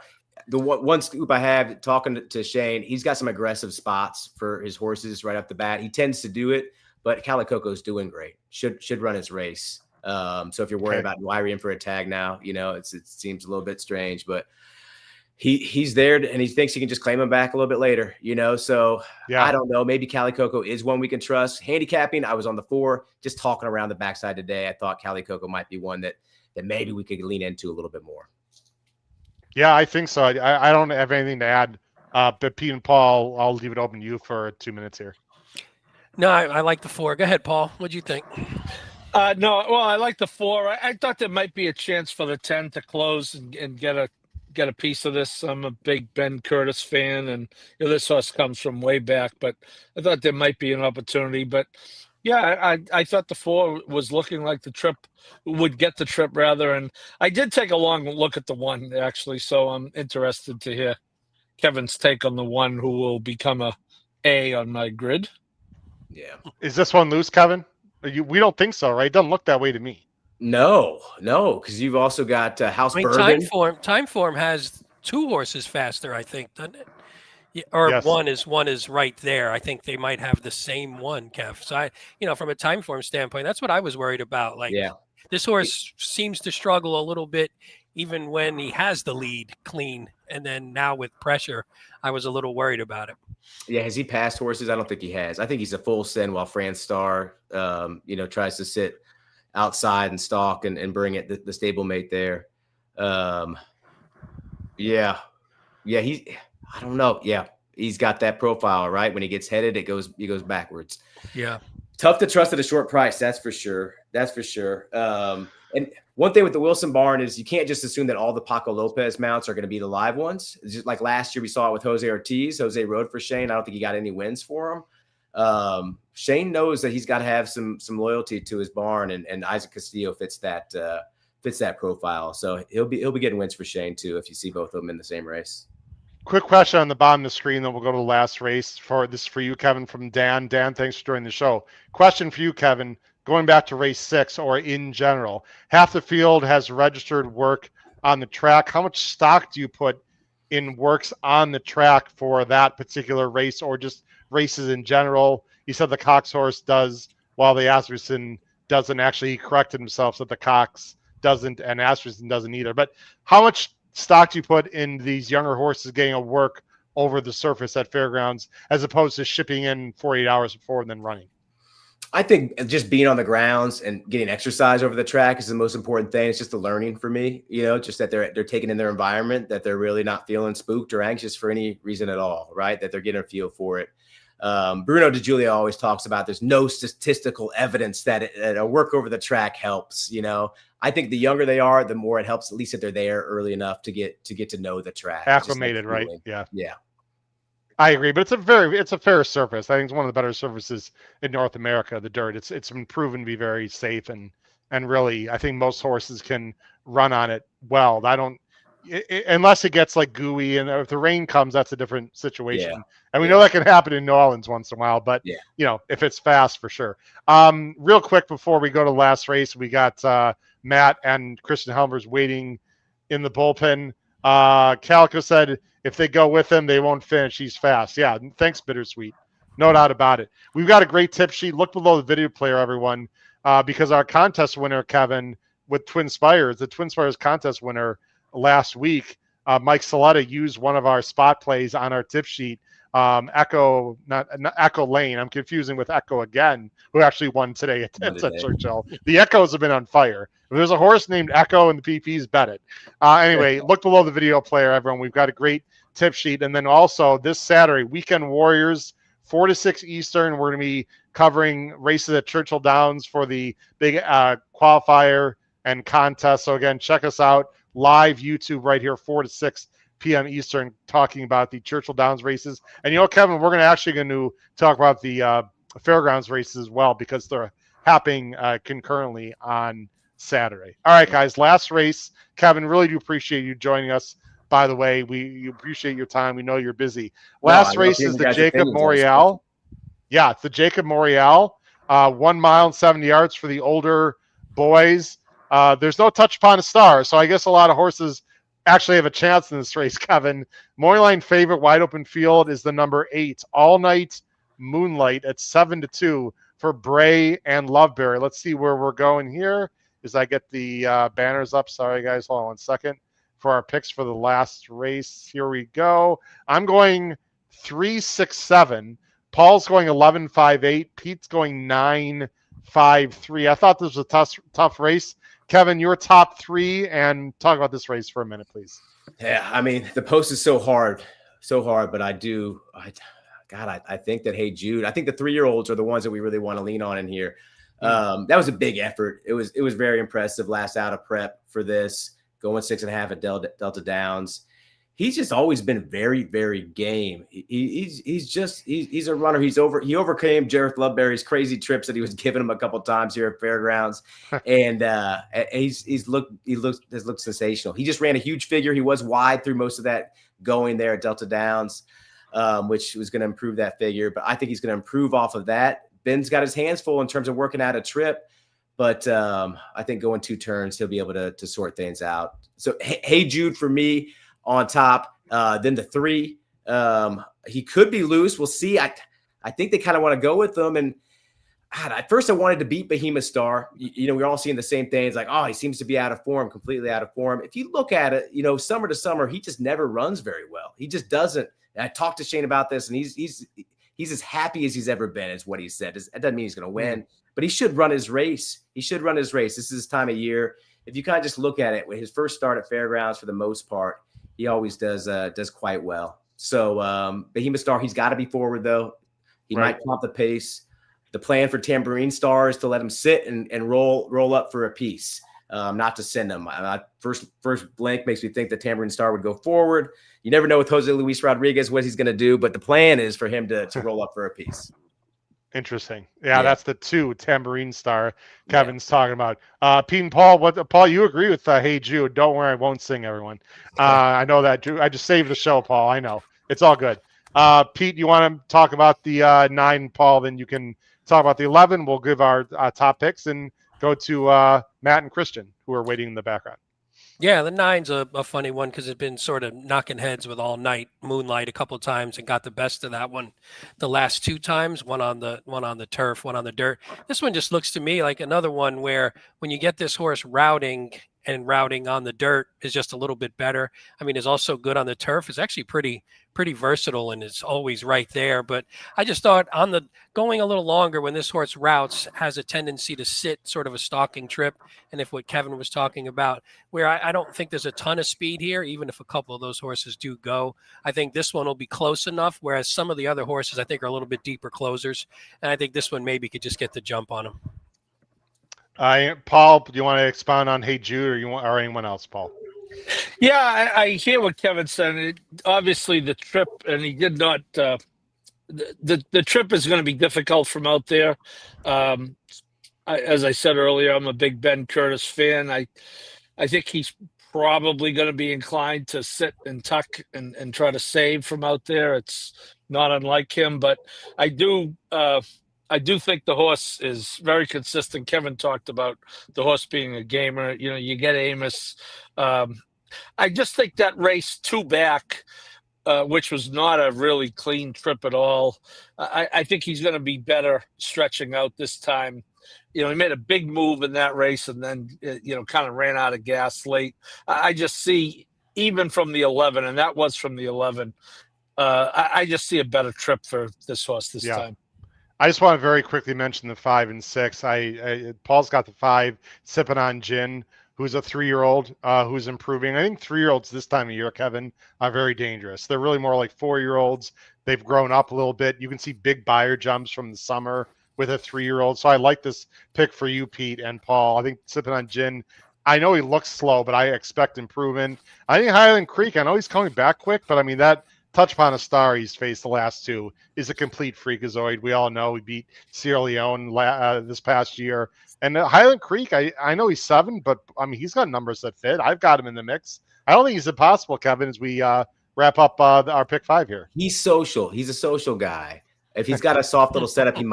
the one scoop I have talking to Shane, he's got some aggressive spots for his horses right off the bat. He tends to do it, but Calicoco's doing great. Should run his race. So if you're worried about NYRA in for a tag now, it seems a little bit strange, but he's there and he thinks he can just claim him back a little bit later, So I don't know. Maybe Calicoco is one we can trust. Handicapping, I was on the 4, just talking around the backside today. I thought Calicoco might be one that maybe we could lean into a little bit more. Yeah, I think so. I don't have anything to add. But Pete and Paul, I'll leave it open to you for 2 minutes here. No, I like the 4. Go ahead, Paul. What do you think? No, well, I like the 4. I thought there might be a chance for the 10 to close and get a piece of this. I'm a big Ben Curtis fan, and this horse comes from way back. But I thought there might be an opportunity. But Yeah, I thought the 4 was looking like the trip would get the trip rather, and I did take a long look at the 1 actually. So I'm interested to hear Kevin's take on the 1 who will become a on my grid. Yeah. Is this one loose, Kevin? We don't think so, right? It doesn't look that way to me. No, because you've also got House I mean, Bourbon. Timeform has 2 horses faster, I think, doesn't it? Yeah, or Yes. one is right there. I think they might have the same one, Kev. So from a Timeform standpoint, that's what I was worried about. Like, Yeah. this horse seems to struggle a little bit, even when he has the lead clean, and then now with pressure, I was a little worried about it. Yeah, has he passed horses? I don't think he has. I think he's a full send while Fran Star, tries to sit outside and stalk and bring it the stablemate there. I don't know. Yeah, he's got that profile, right? When he gets headed, he goes backwards. Yeah, tough to trust at a short price. That's for sure. And one thing with the Wilson barn is you can't just assume that all the Paco Lopez mounts are going to be the live ones. It's just like last year we saw it with Jose Ortiz. Jose rode for Shane. I don't think he got any wins for him. Shane knows that he's got to have some loyalty to his barn, and Isaac Castillo fits that profile. So he'll be getting wins for Shane too if you see both of them in the same race. Quick question on the bottom of the screen, then we'll go to the last race. This is for you, Kevin, from Dan. Dan, thanks for joining the show. Question for you, Kevin, going back to race 6 or in general. Half the field has registered work on the track. How much stock do you put in works on the track for that particular race or just races in general? You said the Cox horse does, while the Asmussen doesn't. Actually, he corrected himself, so the Cox doesn't and Asmussen doesn't either. But how much stock do you put in these younger horses getting a work over the surface at Fairgrounds as opposed to shipping in 48 hours before and then running? I think just being on the grounds and getting exercise over the track is the most important thing. It's just the learning for me, just that they're taking in their environment, that they're really not feeling spooked or anxious for any reason at all, right? That they're getting a feel for it. Bruno DeGiulio always talks about there's no statistical evidence that a work over the track helps. I think the younger they are, the more it helps, at least if they're there early enough to get to know the track. Acclimated, right? Yeah. I agree, but it's a fair surface. I think it's one of the better surfaces in North America, the dirt. It's been proven to be very safe and really, I think most horses can run on it well. Unless it gets like gooey, and if the rain comes, that's a different situation. Yeah. And we know that can happen in New Orleans once in a while, but if it's fast, for sure. Real quick before we go to the last race, we got Matt and Christian Helmers waiting in the bullpen. Calico said if they go with him, they won't finish. He's fast. Yeah, thanks, Bittersweet. No doubt about it. We've got a great tip sheet. Look below the video player, everyone, because our contest winner, Kevin, with Twin Spires, the Twin Spires contest winner last week, Mike Saletta used one of our spot plays on our tip sheet. Echo Lane. I'm confusing with Echo again, who actually won today at Churchill. The Echoes have been on fire. If there's a horse named Echo in the PPs, bet it. Anyway, look below the video player, everyone. We've got a great tip sheet. And then also this Saturday, Weekend Warriors, 4 to 6 Eastern. We're going to be covering races at Churchill Downs for the big qualifier and contest. So again, check us out live YouTube right here, 4 to 6 p.m. Eastern, talking about the Churchill Downs races. And Kevin, we're actually going to talk about the Fairgrounds races as well, because they're happening concurrently on Saturday. All right, guys, last race. Kevin, really do appreciate you joining us. By the way, we appreciate your time. We know you're busy. Last race is the Jacob Morial. Yeah, it's the Jacob Morial. 1 mile and 70 yards for the older boys. There's no touch upon a star, so I guess a lot of horses actually have a chance in this race, Kevin. Morning favorite, wide open field, is the number 8, All Night Moonlight at 7-2 for Bray and Loveberry. Let's see where we're going here as I get the banners up. Sorry, guys. Hold on 1 second for our picks for the last race. Here we go. I'm going 3-6-7. Paul's going 11-5-8. Pete's going 9-5-3. I thought this was a tough race. Kevin, your top 3, and talk about this race for a minute, please. Yeah, I mean, the post is so hard, but I think that Hey Jude, I think the 3-year-olds are the ones that we really want to lean on in here. That was a big effort. It was very impressive last out of prep for this, going 6.5 at Delta Downs. he's just always been very, very game. He's a runner. He overcame Jareth Loveberry's crazy trips that he was giving him a couple times here at Fairgrounds, and he has looked sensational. He just ran a huge figure. He was wide through most of that going there at Delta Downs, which was going to improve that figure. But I think he's going to improve off of that. Ben's got his hands full in terms of working out a trip, but I think going 2 turns, he'll be able to sort things out. So Hey Jude for me on top. Then the 3, he could be loose. We'll see. I think they kind of want to go with him. And at first I wanted to beat Behemoth Star. We're all seeing the same things like, oh, he seems to be out of form, completely out of form. If you look at it, summer to summer, he just never runs very well. He just doesn't. And I talked to Shane about this, and he's as happy as he's ever been, is what he said. That doesn't mean he's going to win, but he should run his race. This is his time of year. If you kind of just look at it, with his first start at Fairgrounds, for the most part, he always does quite well. So Behemoth Star, he's got to be forward, though. He might pump the pace. The plan for Tambourine Star is to let him sit and roll up for a piece, not to send him. First blank makes me think that Tambourine Star would go forward. You never know with Jose Luis Rodriguez what he's going to do, but the plan is for him to roll up for a piece. Interesting. Yeah, that's the 2 Tambourine Star Kevin's talking about. Pete and Paul, Paul, you agree with Hey Jude? Don't worry, I won't sing, everyone. I know that. I just saved the show, Paul. I know. It's all good. Pete, you want to talk about the 9, Paul? Then you can talk about the 11. We'll give our top picks and go to Matt and Christian, who are waiting in the background. Yeah, the 9's a funny one because it's been sort of knocking heads with All Night Moonlight a couple of times and got the best of that one the last 2 times, one on the turf, one on the dirt. This one just looks to me like another one where when you get this horse routing on the dirt is just a little bit better. I mean, it's also good on the turf. It's actually pretty versatile and it's always right there. But I just thought going a little longer when this horse routes has a tendency to sit sort of a stalking trip. And if what Kevin was talking about, where I don't think there's a ton of speed here, even if a couple of those horses do go, I think this one will be close enough. Whereas some of the other horses I think are a little bit deeper closers. And I think this one maybe could just get the jump on him. Paul, do you want to expound on Hey Jude or anyone else, Paul? Yeah, I hear what Kevin said. Obviously, the trip, and he did not. The trip is going to be difficult from out there. As I said earlier, I'm a big Ben Curtis fan. I think he's probably going to be inclined to sit and tuck and try to save from out there. It's not unlike him, but I do think the horse is very consistent. Kevin talked about the horse being a gamer. You get Amos. I just think that race 2 back, which was not a really clean trip at all. I think he's going to be better stretching out this time. He made a big move in that race and then, kind of ran out of gas late. I just see, even from the 11, and that was from the 11, I just see a better trip for this horse this time. I just want to very quickly mention the 5 and 6. Paul's got the 5, Sipping on Gin, who's a 3-year-old who's improving. I think 3-year-olds this time of year, Kevin, are very dangerous. They're really more like 4-year-olds. They've grown up a little bit. You can see big buyer jumps from the summer with a 3-year-old. So I like this pick for you, Pete and Paul. I think Sipping on Gin, I know he looks slow, but I expect improvement. I think Highland Creek, I know he's coming back quick, but I mean, that Touch Upon a Star he's faced the last 2 is a complete freakazoid. We all know he beat Sierra Leone this past year. And Highland Creek, I know he's 7, but I mean, he's got numbers that fit. I've got him in the mix. I don't think he's impossible, Kevin, as we wrap up our pick 5 here. He's social. He's a social guy. If he's got a soft little setup, he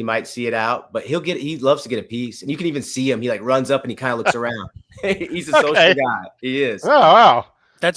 might see it out, but he loves to get a piece. And you can even see him. He runs up and he kind of looks around. He's a social guy. He is. Oh, wow. That's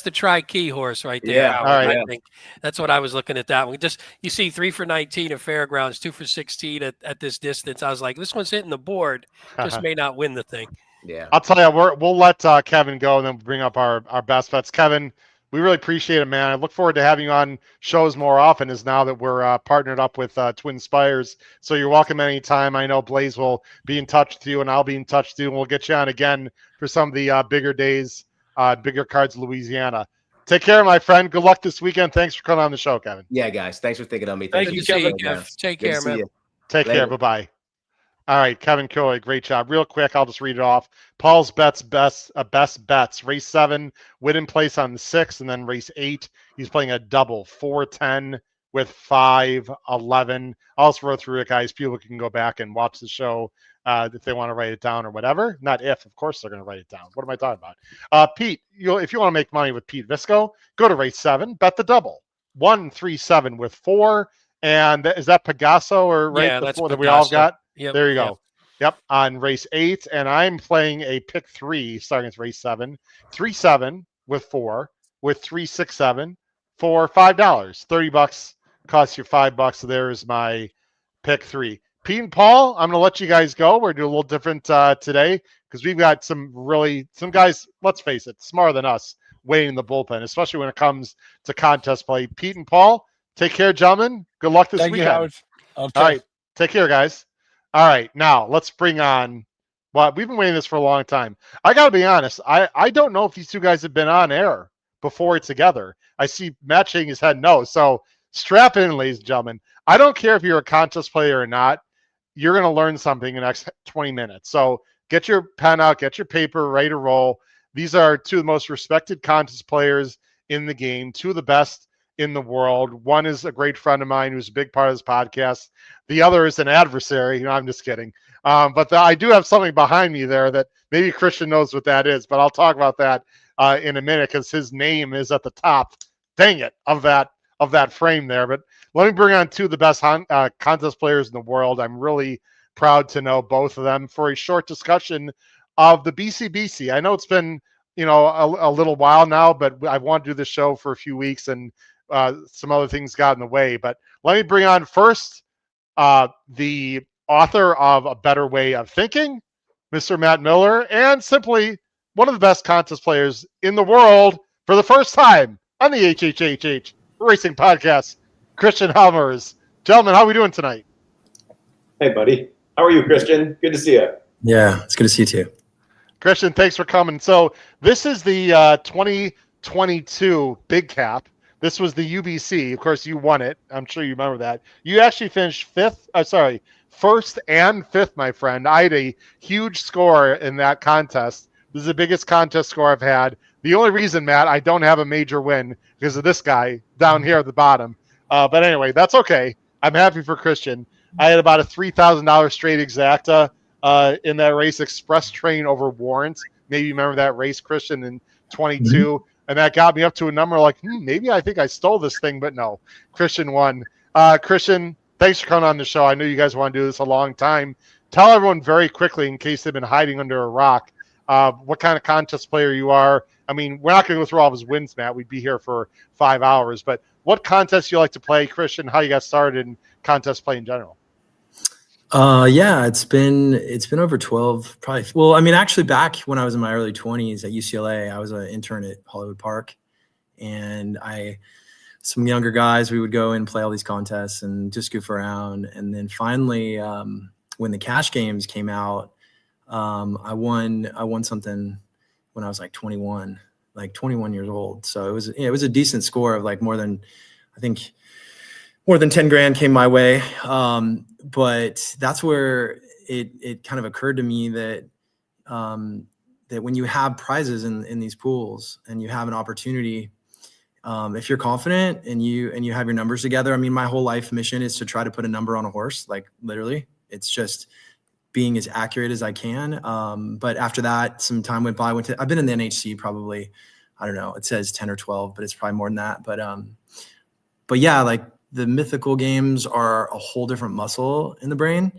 the Tri-Key horse right there. Yeah, I think that's what I was looking at. That one. You see 3 for 19 at Fairgrounds, 2 for 16 at this distance. I was like, this one's hitting the board, just may not win the thing. Yeah, I'll tell you, we'll let Kevin go, and then we'll bring up our best bets. Kevin, we really appreciate it, man. I look forward to having you on shows more often, as now that we're partnered up with Twin Spires. So you're welcome anytime. I know Blaze will be in touch with you, and I'll be in touch with you, and we'll get you on again for some of the bigger days. Bigger cards, Louisiana. Take care, my friend. Good luck this weekend. Thanks for coming on the show, Kevin. Yeah, guys. Thanks for thinking of me. Thank you, Kevin. Take care, man. Take care. Bye-bye. All right, Kevin Kilroy, great job. Real quick, I'll just read it off. Paul's best bets. Race 7, win in place on the 6th, and then race 8, he's playing a double, 4-10 with 5-11. I'll just roll through it, guys. People can go back and watch the show if they want to write it down or whatever. Not if, of course they're going to write it down. What am I talking about? Pete, if you want to make money with Pete Visco, go to race 7, bet the double. 1-3-7 with 4. And is that Pegaso or right? Yeah, the that's 4 that we all Pegaso. got? Yep, There you go. Yep, on race 8, and I'm playing a pick 3 starting at race 7. 3-7 with 4, with 3-6-7 for $5. $30 costs you $5. So there's my pick 3. Pete and Paul, I'm gonna let you guys go. We're doing a little different today because we've got some guys, let's face it, smarter than us waiting in the bullpen, especially when it comes to contest play. Pete and Paul, take care, gentlemen. Good luck this Thank weekend. you, Howard. Okay. All right, take care, guys. All right, now let's bring on. Well, we've been waiting this for a long time. I got to be honest. I don't know if these two guys have been on air before together. I see Matt shaking his head no. So strap in, ladies and gentlemen. I don't care if you're a contest player or not. You're going to learn something in the next 20 minutes. So get your pen out, get your paper, ready to roll. These are two of the most respected contest players in the game, two of the best in the world. One is a great friend of mine who's a big part of this podcast. The other is an adversary. I'm just kidding. But I do have something behind me there that maybe Christian knows what that is, but I'll talk about that in a minute because his name is at the top, dang it, of that frame there. But let me bring on two of the best contest players in the world. I'm really proud to know both of them for a short discussion of the BCBC. I know it's been a little while now, but I want to do this show for a few weeks and some other things got in the way. But let me bring on first the author of A Better Way of Thinking, Mr. Matt Miller, and simply one of the best contest players in the world for the first time on the HHHH Racing Podcast, Christian Helmers. Gentlemen, how are we doing tonight? Hey, buddy. How are you, Christian? Good to see you. Yeah, it's good to see you too. Christian, thanks for coming. So this is the 2022 Big Cap. This was the UBC. Of course, you won it. I'm sure you remember that. You actually finished first and fifth, my friend. I had a huge score in that contest. This is the biggest contest score I've had. The only reason, Matt, I don't have a major win because of this guy down here at the bottom. But anyway, that's okay. I'm happy for Christian. I had about a $3,000 straight exacta in that race, Express Train over Warrant. Maybe you remember that race, Christian, in 22. Mm-hmm. And that got me up to a number like, maybe I think I stole this thing, but no. Christian won. Christian, thanks for coming on the show. I know you guys want to do this a long time. Tell everyone very quickly, in case they've been hiding under a rock, what kind of contest player you are. I mean, we're not going to go through all of his wins, Matt. We'd be here for 5 hours. But what contests you like to play, Christian, how you got started in contest play in general? Yeah, it's been over 12, probably. Well, I mean, actually back when I was in my early 20s at UCLA, I was an intern at Hollywood Park, and some younger guys, we would go and play all these contests and just goof around. And then finally, when the cash games came out, I won something when I was like 21 years old. So it was a decent score of like more than 10 grand came my way. But that's where it kind of occurred to me that when you have prizes in these pools and you have an opportunity, if you're confident and you have your numbers together, I mean, my whole life mission is to try to put a number on a horse, like literally. It's just being as accurate as I can. But after that, some time went by. I've been in the NHC probably, I don't know, it says 10 or 12, but it's probably more than that. But yeah, like, the mythical games are a whole different muscle in the brain.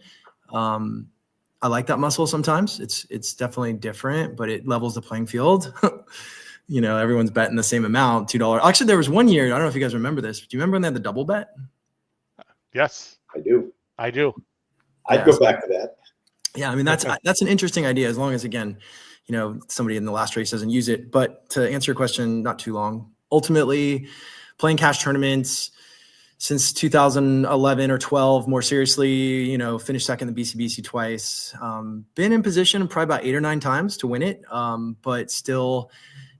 I like that muscle sometimes. It's definitely different, but it levels the playing field. Everyone's betting the same amount, $2. Actually, there was one year, I don't know if you guys remember this, but do you remember when they had the double bet? Yes. I do. I'd go back to that. Yeah, I mean, that's an interesting idea, as long as, again, somebody in the last race doesn't use it. But to answer your question, not too long. Ultimately, playing cash tournaments since 2011 or 12, more seriously, finished second in the BCBC twice. Been in position probably about 8 or 9 times to win it, but still,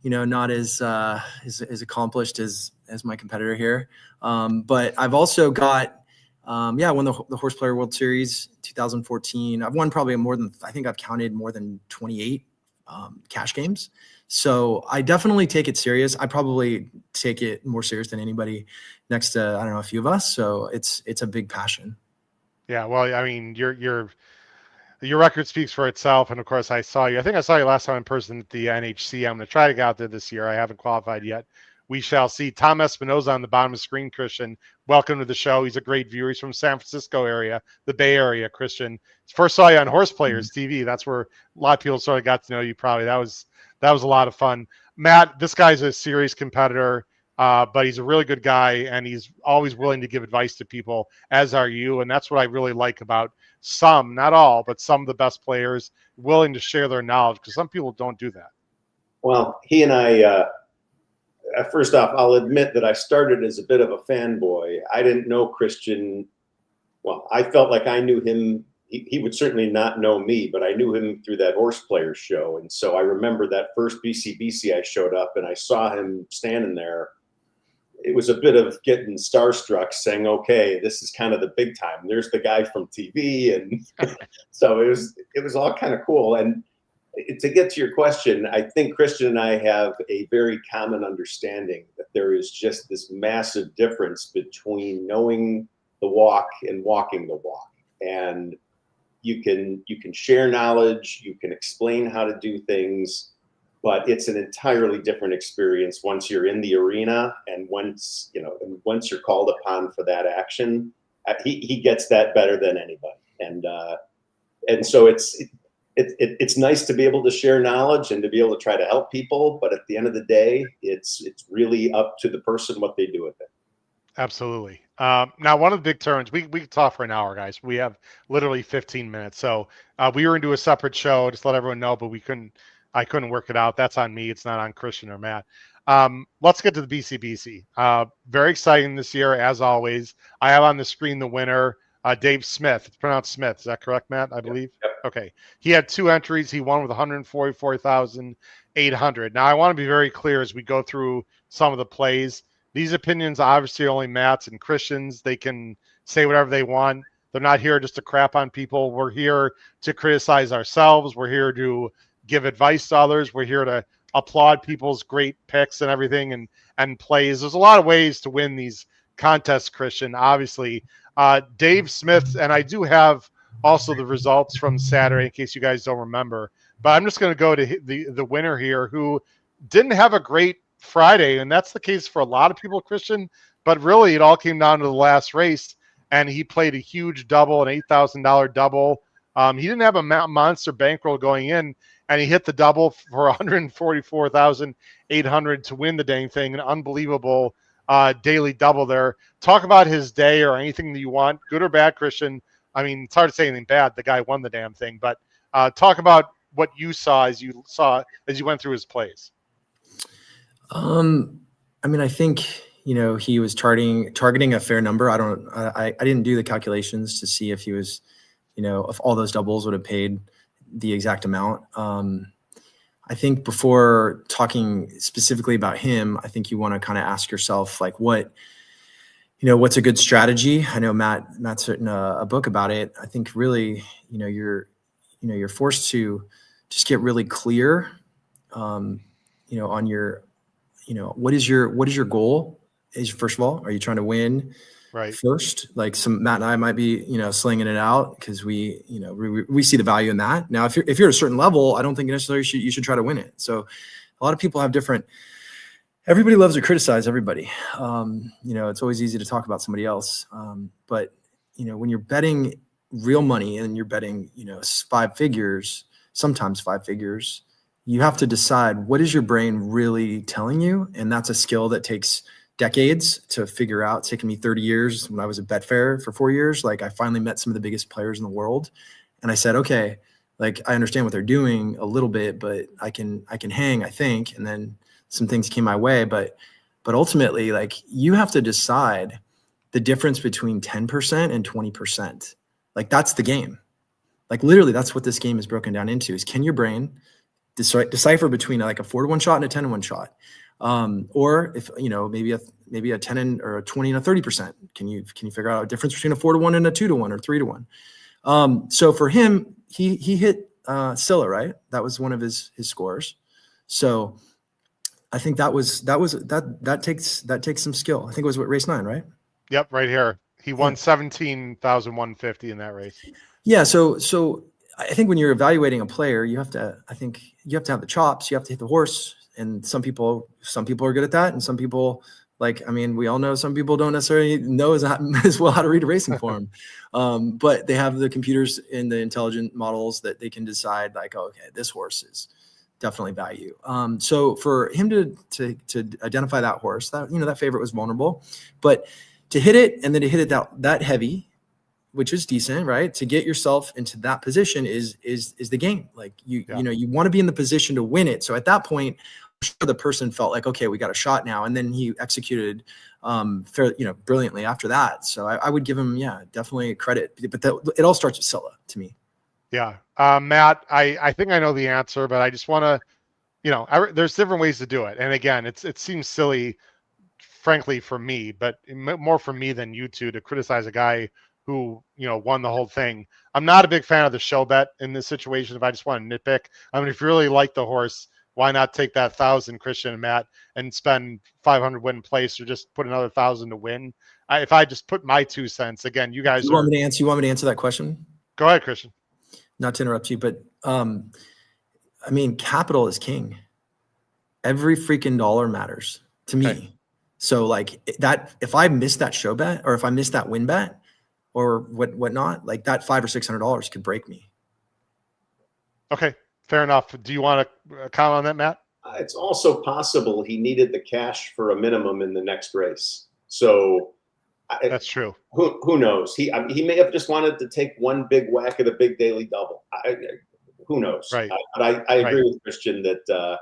not as accomplished as my competitor here. But I've also got Yeah, I won the Horse Player World Series 2014. I've won probably I think I've counted more than 28 cash games. So I definitely take it serious. I probably take it more serious than anybody next to, I don't know, a few of us. So it's a big passion. Yeah, well, I mean, your record speaks for itself, and of course, I think I saw you last time in person at the NHC. I'm going to try to get out there this year. I haven't qualified yet. We shall see. Tom Espinoza on the bottom of the screen, Christian. Welcome to the show. He's a great viewer. He's from San Francisco area, the Bay Area, Christian. First saw you on Horse Players TV. That's where a lot of people sort of got to know you. Probably that was a lot of fun. Matt, this guy's a serious competitor. But he's a really good guy, and he's always willing to give advice to people, as are you. And that's what I really like about some, not all, but some of the best players, willing to share their knowledge, because some people don't do that. Well, he and I, first off, I'll admit that I started as a bit of a fanboy. I didn't know Christian. Well, I felt like I knew him. He would certainly not know me, but I knew him through that Horse Players show. And so I remember that first BCBC I showed up and I saw him standing there. It was a bit of getting starstruck, saying, okay, this is kind of the big time. There's the guy from TV. And so it was all kind of cool. And to get to your question, I think Christian and I have a very common understanding that there is just this massive difference between knowing the walk and walking the walk. And you can share knowledge, you can explain how to do things, but it's an entirely different experience once you're in the arena and once you're called upon for that action. He gets that better than anybody, and so it's nice to be able to share knowledge and to be able to try to help people. But at the end of the day, it's really up to the person what they do with it. Absolutely. Now, one of the big turns, we could talk for an hour, guys. We have literally 15 minutes. So we were into a separate show, just let everyone know, but I couldn't work it out. That's on me. It's not on Christian or Matt. Let's get to the BCBC. Very exciting this year, as always. I have on the screen the winner, Dave Smith. It's pronounced Smith. Is that correct, Matt? I believe. Yep. Okay. He had 2 entries. He won with 144,800. Now, I want to be very clear as we go through some of the plays. These opinions are obviously only Matt's and Christian's. They can say whatever they want. They're not here just to crap on people. We're here to criticize ourselves. We're here to give advice to others. We're here to applaud people's great picks and everything and plays. There's a lot of ways to win these contests, Christian, obviously. Dave Smith, and I do have also the results from Saturday in case you guys don't remember, but I'm just going to go to the winner here, who didn't have a great Friday, and that's the case for a lot of people, Christian, but really it all came down to the last race, and he played a huge double, an $8,000 double. He didn't have a monster bankroll going in, and he hit the double for 144,800 to win the dang thing. An unbelievable daily double there. Talk about his day or anything that you want, good or bad, Christian. I mean, it's hard to say anything bad. The guy won the damn thing, but talk about what you saw as you went through his plays. I mean, I think, he was targeting a fair number. I didn't do the calculations to see if he was, if all those doubles would have paid the exact amount. I think before talking specifically about him, I think you want to kind of ask yourself, like, what's a good strategy? I know Matt's written a book about it. I think really, you're forced to just get really clear, on your, what is your goal? First of all, are you trying to win? Right. First, like Matt and I might be, slinging it out because we see the value in that. Now, if you're at a certain level, I don't think necessarily you should try to win it. So a lot of people have everybody loves to criticize everybody. It's always easy to talk about somebody else. But when you're betting real money and you're betting, 5 figures, sometimes 5 figures, you have to decide what is your brain really telling you. And that's a skill that takes decades to figure out. It's taken me 30 years. When I was at Betfair for 4 years, like I finally met some of the biggest players in the world. And I said, okay, like I understand what they're doing a little bit, but I can hang, I think. And then some things came my way, but ultimately, like you have to decide the difference between 10% and 20%. Like that's the game. Like literally that's what this game is broken down into, is can your brain decipher between like a 4-to-1 shot and a 10-to-1 shot? Or if, maybe a 10 or a 20 and a 30%. Can you figure out a difference between a 4-to-1 and a 2-to-1 or 3-to-1? So for him, he hit Scylla, right? That was one of his scores. So I think that takes some skill. I think it was race 9, right? Yep, right here. He won 17,150 in that race. Yeah. So I think when you're evaluating a player, you have to have the chops, you have to hit the horse. And some people are good at that. And some people, we all know some people don't necessarily know as well how to read a racing form. But they have the computers and the intelligent models that they can decide okay, this horse is definitely value. So for him to identify that horse, that favorite was vulnerable, but to hit it and then to hit it that heavy, which is decent, right? To get yourself into that position is the game. You want to be in the position to win it. So at that point, I'm sure the person felt like, okay, we got a shot now. And then he executed brilliantly after that. So I would give him, definitely credit, but it all starts with Scylla to me. Yeah. Matt, I think I know the answer, but I just want to, there's different ways to do it. And again, it seems silly, frankly, for me, but more for me than you two to criticize a guy who, won the whole thing. I'm not a big fan of the show bet in this situation. If I just want to nitpick, if you really like the horse, why not take that 1,000, Christian and Matt, and spend 500 win place, or just put another 1,000 to win? If I just put my 2 cents, again, you guys want me to answer that question? Go ahead, Christian. Not to interrupt you, but capital is king. Every freaking dollar matters to me. Okay. So that, if I miss that show bet, or if I miss that win bet, or whatnot, that $500 or $600 could break me. Okay, fair enough. Do you want to comment on that, Matt? It's also possible he needed the cash for a minimum in the next race. So that's true. Who knows? He may have just wanted to take one big whack at a big daily double. Who knows? Right. But I agree with Christian that.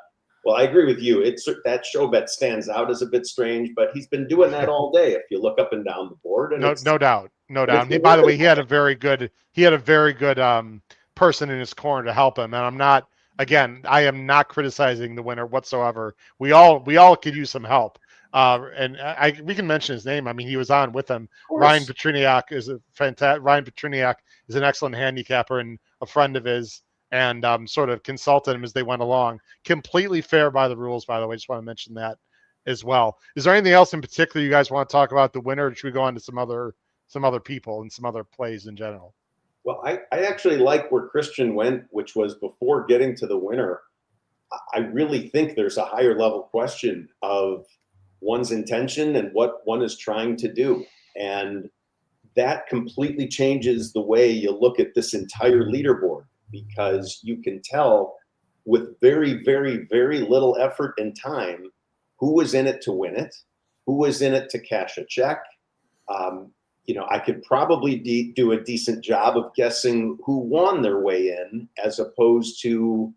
I agree with you. That show bet stands out as a bit strange, but he's been doing that all day. If you look up and down the board, and no doubt. By the way, he had a very good person in his corner to help him, and I am not criticizing the winner whatsoever. We all could use some help. We can mention his name. He was on with him. Ryan Petriniak is an excellent handicapper and a friend of his, and sort of consulted him as they went along. Completely fair by the rules, by the way. Just want to mention that as well. Is there anything else in particular you guys want to talk about the winner, or should we go on to some other people and some other plays in general? Well, I actually like where Christian went, which was before getting to the winner. I really think there's a higher level question of one's intention and what one is trying to do. And that completely changes the way you look at this entire leaderboard, because you can tell with very, very, very little effort and time who was in it to win it, who was in it to cash a check. I could probably do a decent job of guessing who won their way in as opposed to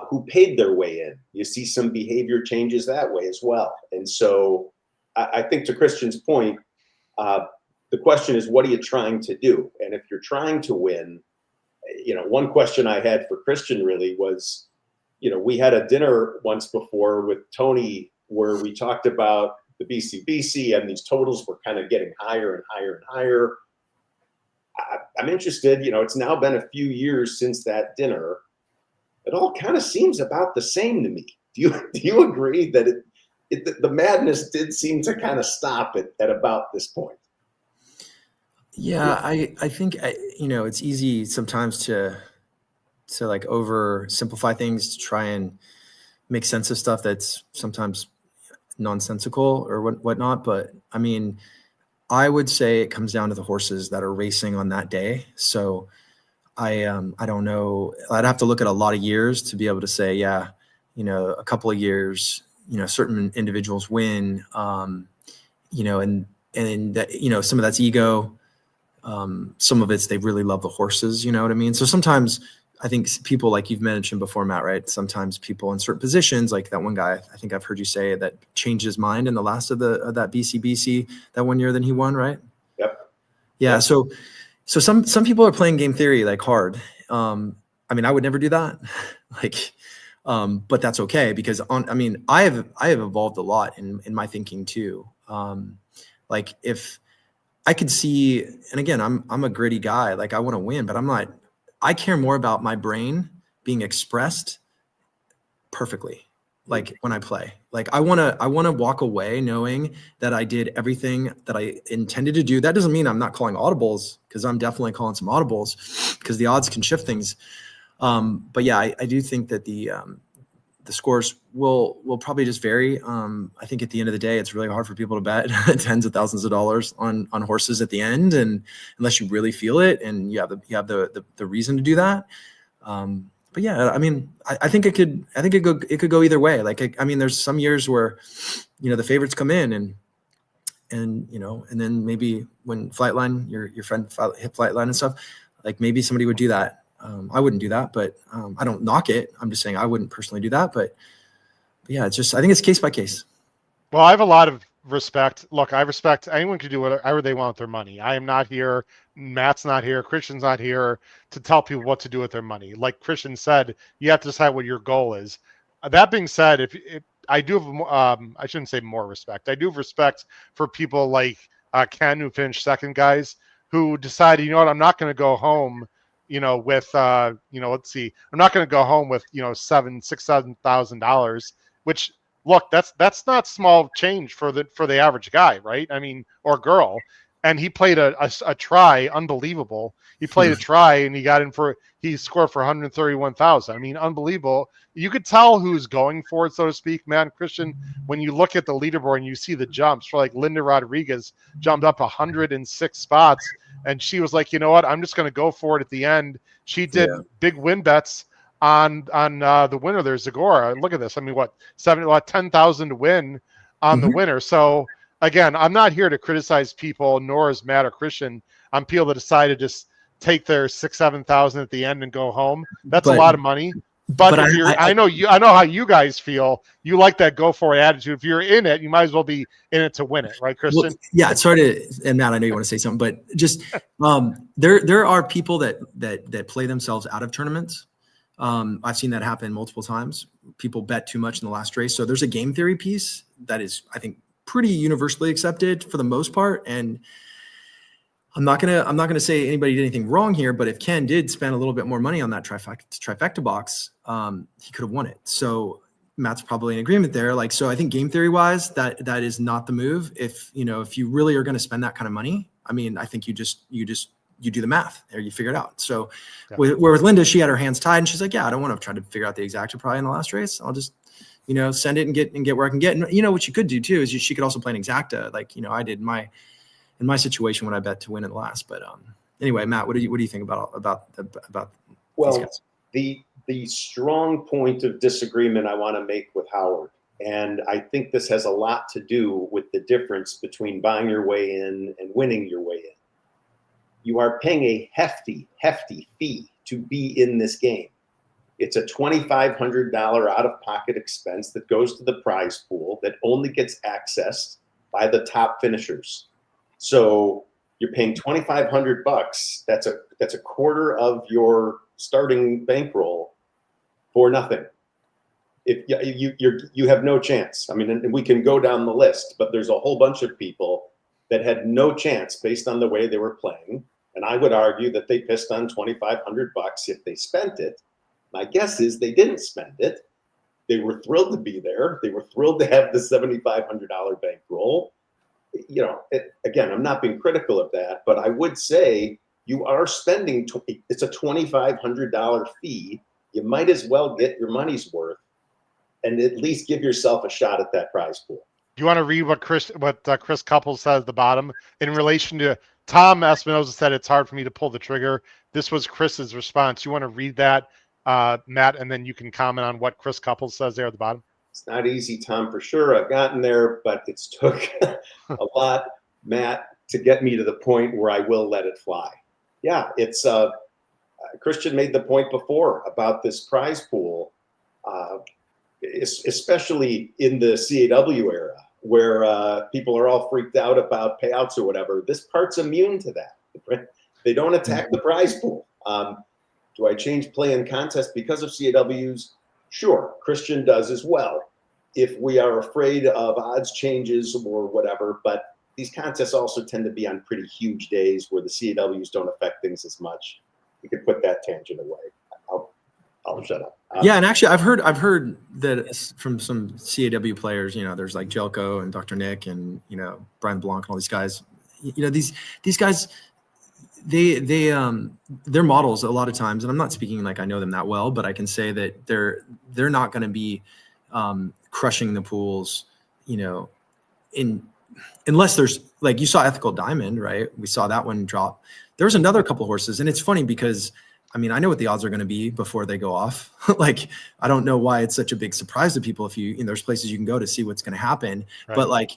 who paid their way in. You see some behavior changes that way as well. And so I think, to Christian's point, the question is, what are you trying to do? And if you're trying to win, one question I had for Christian really was, we had a dinner once before with Tony where we talked about the BCBC, and these totals were kind of getting higher and higher and higher. I'm interested, it's now been a few years since that dinner. It all kind of seems about the same to me. Do you agree that the madness did seem to kind of stop at about this point? Yeah, I think it's easy sometimes to oversimplify things, to try and make sense of stuff that's sometimes nonsensical or whatnot. But I would say it comes down to the horses that are racing on that day. So I don't know. I'd have to look at a lot of years to be able to say, a couple of years, certain individuals win, and that, some of that's ego. Some of it's they really love the horses, you know what I mean? So sometimes I think people, like you've mentioned before, Matt, right? Sometimes people in certain positions, like that one guy, I think I've heard you say, that changed his mind in the last of that BCBC that one year, then he won, right? Yep. Yeah. So some people are playing game theory like hard. I would never do that. But that's okay because I have evolved a lot in my thinking too. Like if I could see, and again, I'm a gritty guy. Like I want to win, but I care more about my brain being expressed perfectly. Like when I play, like I want to walk away knowing that I did everything that I intended to do. That doesn't mean I'm not calling audibles, because I'm definitely calling some audibles, because the odds can shift things. But yeah, I do think that the scores will probably just vary. I think at the end of the day, it's really hard for people to bet tens of thousands of dollars on horses at the end, and unless you really feel it and you have the reason to do that. But yeah, I mean, I think it could go either way. Like, I mean, there's some years where, the favorites come in and then maybe when Flightline, your friend hit Flightline and stuff, like maybe somebody would do that. I wouldn't do that, but I don't knock it. I'm just saying I wouldn't personally do that. But yeah, it's just, I think it's case by case. Well, I have a lot of respect. Look, I respect anyone can do whatever they want with their money. I am not here. Matt's not here. Christian's not here to tell people what to do with their money. Like Christian said, you have to decide what your goal is. That being said, if I do have, I shouldn't say more respect. I do have respect for people like Ken, who finished second, guys, who decided, you know what, I'm not going to go home, with, let's see, I'm not going to go home with, $7,000, which, look, that's not small change for the average guy, right? I mean, or girl. And he played a try, unbelievable. He played a try and he scored for 131,000. I mean, unbelievable. You could tell who's going for it, so to speak, man. Christian, when you look at the leaderboard and you see the jumps, for like Linda Rodriguez jumped up 106 spots, and she was like, you know what, I'm just going to go for it at the end. She did big win bets on the winner there, Zagora. Look at this. I mean, 10,000 to win on the winner. So again, I'm not here to criticize people, nor is Matt or Christian. I'm people that decide to just take their 6,000-7,000 at the end and go home. That's a lot of money. But I know how you guys feel. You like that go for it attitude. If you're in it, you might as well be in it to win it, right, Christian? Well, yeah, sorry to, and Matt, I know you want to say something, but just there are people that play themselves out of tournaments. I've seen that happen multiple times. People bet too much in the last race. So there's a game theory piece that is, I think, pretty universally accepted for the most part. And I'm not gonna say anybody did anything wrong here, but if Ken did spend a little bit more money on that trifecta box, he could have won it. So Matt's probably in agreement there. Like, so I think game theory wise, that is not the move. If you really are going to spend that kind of money, I mean, I think you do the math there, you figure it out. So where with Linda, she had her hands tied and she's like, yeah, I don't want to try to figure out the exacta probably in the last race. I'll just, send it and get where I can get. And what you could do too, is she could also play an exacta. Like, I did in my situation when I bet to win in the last, but anyway, Matt, what do you think about well, the strong point of disagreement I want to make with Howard, and I think this has a lot to do with the difference between buying your way in and winning your way in. You are paying a hefty fee to be in this game. It's a $2,500 out-of-pocket expense that goes to the prize pool that only gets accessed by the top finishers. So you're paying $2,500. That's a quarter of your starting bankroll for nothing. If you have no chance. I mean, and we can go down the list, but there's a whole bunch of people that had no chance based on the way they were playing. And I would argue that they pissed on $2,500 if they spent it. My guess is they didn't spend it. They were thrilled to be there. They were thrilled to have the $7,500 bankroll. Again, I'm not being critical of that, but I would say you are spending, it's a $2,500 fee. You might as well get your money's worth and at least give yourself a shot at that prize pool. Do you want to read what Chris Couples says at the bottom in relation to Tom Espinoza said it's hard for me to pull the trigger. This was Chris's response. You want to read that, Matt, and then you can comment on what Chris Couples says there at the bottom. It's not easy, Tom, for sure. I've gotten there, but it's took a lot, Matt, to get me to the point where I will let it fly. Yeah, it's Christian made the point before about this prize pool, especially in the CAW era, where people are all freaked out about payouts or whatever. This part's immune to that. They don't attack the prize pool. Do I change play and contest because of CAWs? Sure, Christian does as well. If we are afraid of odds changes or whatever, but these contests also tend to be on pretty huge days where the CAWs don't affect things as much. You could put that tangent away. I'll shut up. Yeah, and actually, I've heard that from some CAW players. You know, there's like Jelko and Dr. Nick and Brian Blanc and all these guys. You know, these guys, they're models a lot of times, and I'm not speaking like I know them that well, but I can say that they're not going to be crushing the pools, unless there's, like, you saw Ethical Diamond, right? We saw that one drop. There was another couple horses, and it's funny because I mean, I know what the odds are going to be before they go off. Like, I don't know why it's such a big surprise to people if there's places you can go to see what's going to happen. Right. But like,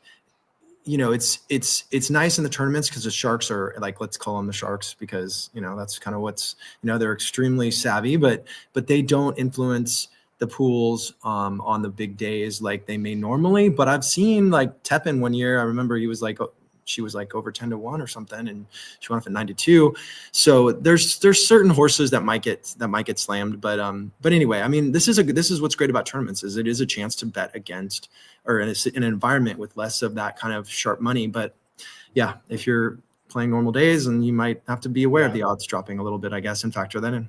it's nice in the tournaments because the sharks are, like, let's call them the sharks because, that's kind of what's, they're extremely savvy, but they don't influence the pools on the big days like they may normally. But I've seen, like, Tepin one year, I remember she was like over 10-1 or something, and she went off at 9-2. So there's certain horses that might get slammed, but anyway, I mean, this is what's great about tournaments is it is a chance to bet against or in an environment with less of that kind of sharp money. But yeah, if you're playing normal days, and you might have to be aware of the odds dropping a little bit, I guess, and factor that in.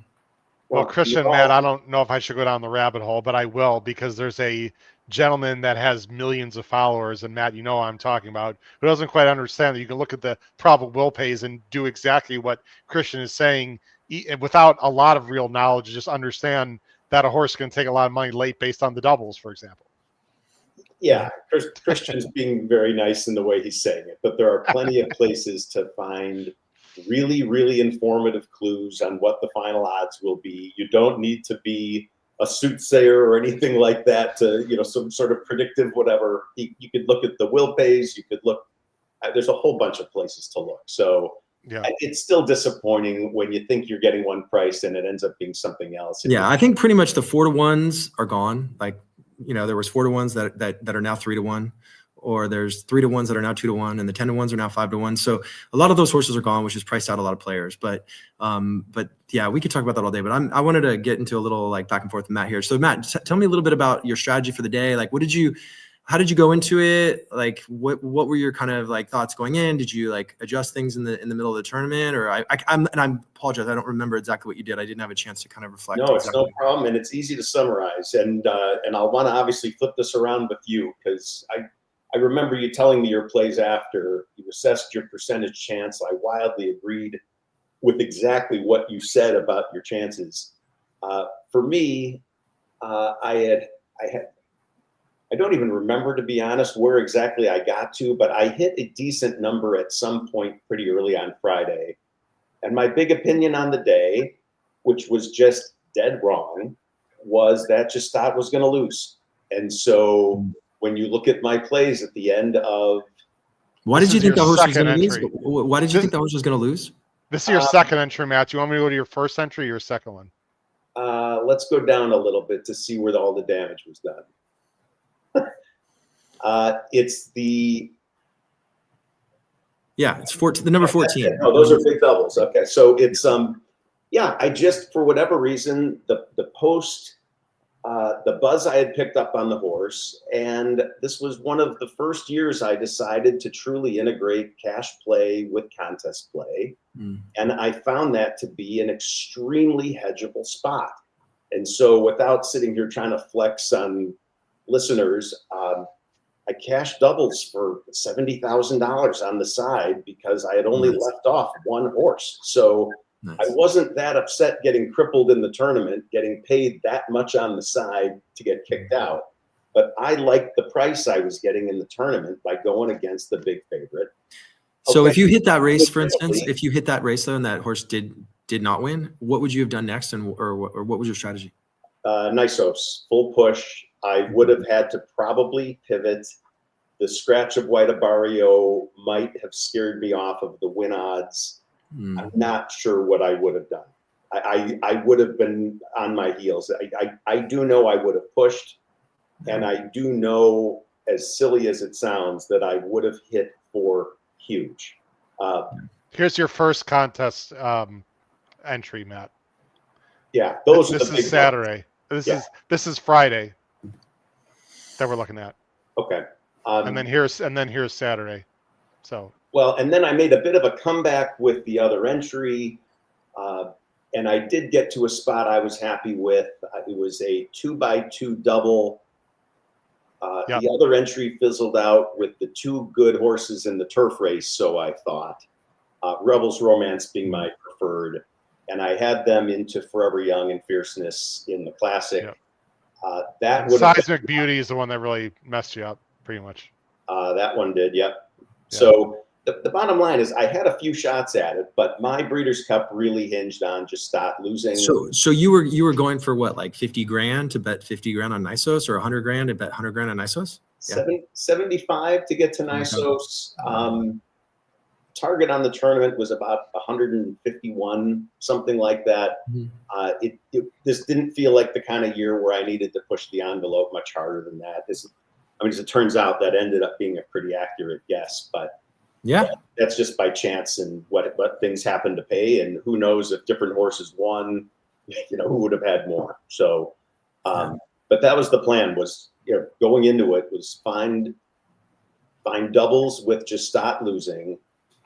Well, Christian, Matt, I don't know if I should go down the rabbit hole, but I will, because there's a gentleman that has millions of followers, and Matt, I'm talking about, who doesn't quite understand that you can look at the probable will pays and do exactly what Christian is saying without a lot of real knowledge. Just understand that a horse can take a lot of money late based on the doubles, for example. Yeah, Christian's being very nice in the way he's saying it, but there are plenty of places to find really, really informative clues on what the final odds will be. You don't need to be a soothsayer or anything like that to, some sort of predictive whatever. You could look at the will pays. You could look. There's a whole bunch of places to look. So yeah, it's still disappointing when you think you're getting one price and it ends up being something else. Yeah, I think pretty much the 4-to-1s are gone. Like, there was 4-to-1s that are now 3-to-1. Or there's 3-to-1s that are now 2-to-1, and the 10-to-1s are now 5-to-1. So a lot of those horses are gone, which has priced out a lot of players. But yeah, we could talk about that all day. But I wanted to get into a little, like, back and forth with Matt here. So Matt, tell me a little bit about your strategy for the day. Like, how did you go into it? Like, what were your kind of, like, thoughts going in? Did you, like, adjust things in the middle of the tournament? Or I apologize, I don't remember exactly what you did. I didn't have a chance to kind of reflect. No, it's no problem, and it's easy to summarize. And I'll want to obviously flip this around with you, because I remember you telling me your plays after you assessed your percentage chance. I wildly agreed with exactly what you said about your chances. For me, I don't even remember, to be honest, where exactly I got to, but I hit a decent number at some point pretty early on Friday. And my big opinion on the day, which was just dead wrong, was that Justat was going to lose. And so when you look at my plays at the end of, why did you think the horse was going to lose? Why did you think the horse was going to lose? This is your second entry, Matt. Do you want me to go to your first entry or your second one? Let's go down a little bit to see where all the damage was done. It's the. Yeah, it's the number 14. Oh, those are big doubles. Okay, so it's yeah. I just, for whatever reason, the post. The buzz I had picked up on the horse, and this was one of the first years I decided to truly integrate cash play with contest play. And I found that to be an extremely hedgeable spot. And so, without sitting here trying to flex on listeners, I cashed doubles for $70,000 on the side because I had only left off one horse. So nice. I wasn't that upset getting crippled in the tournament, getting paid that much on the side to get kicked out. But I liked the price I was getting in the tournament by going against the big favorite. So if you hit that race, for instance, if you hit that race though, and that horse did not win, what would you have done next, or what was your strategy? Nisos, full push. I would have had to probably pivot. The scratch of White Abario might have scared me off of the win odds. I'm not sure what I would have done. I would have been on my heels. I do know I would have pushed, and I do know, as silly as it sounds, that I would have hit for huge. Here's your first contest entry, Matt. Yeah, those this are the big is Saturday. This is Friday that we're looking at. Okay. And then here's Saturday. So well, and then I made a bit of a comeback with the other entry, and I did get to a spot I was happy with. It was a 2x2 double. Yep. The other entry fizzled out with the two good horses in the turf race, so I thought. Rebels Romance being my preferred, and I had them into Forever Young and Fierceness in the Classic. Yep. That would Seismic Beauty is the one that really messed you up, pretty much. That one did, yep. So the bottom line is I had a few shots at it, but my Breeders' Cup really hinged on just stop losing. So you were going for what, like 50 grand to bet 50 grand on Nisos, or 100 grand to bet 100 grand on Nisos? 75 to get to Nisos. Target on the tournament was about 151, something like that. This didn't feel like the kind of year where I needed to push the envelope much harder than that. As it turns out, that ended up being a pretty accurate guess, but that's just by chance and what things happened to pay, and who knows if different horses won, who would have had more. So, but that was the plan, was going into it was find doubles with just stop losing,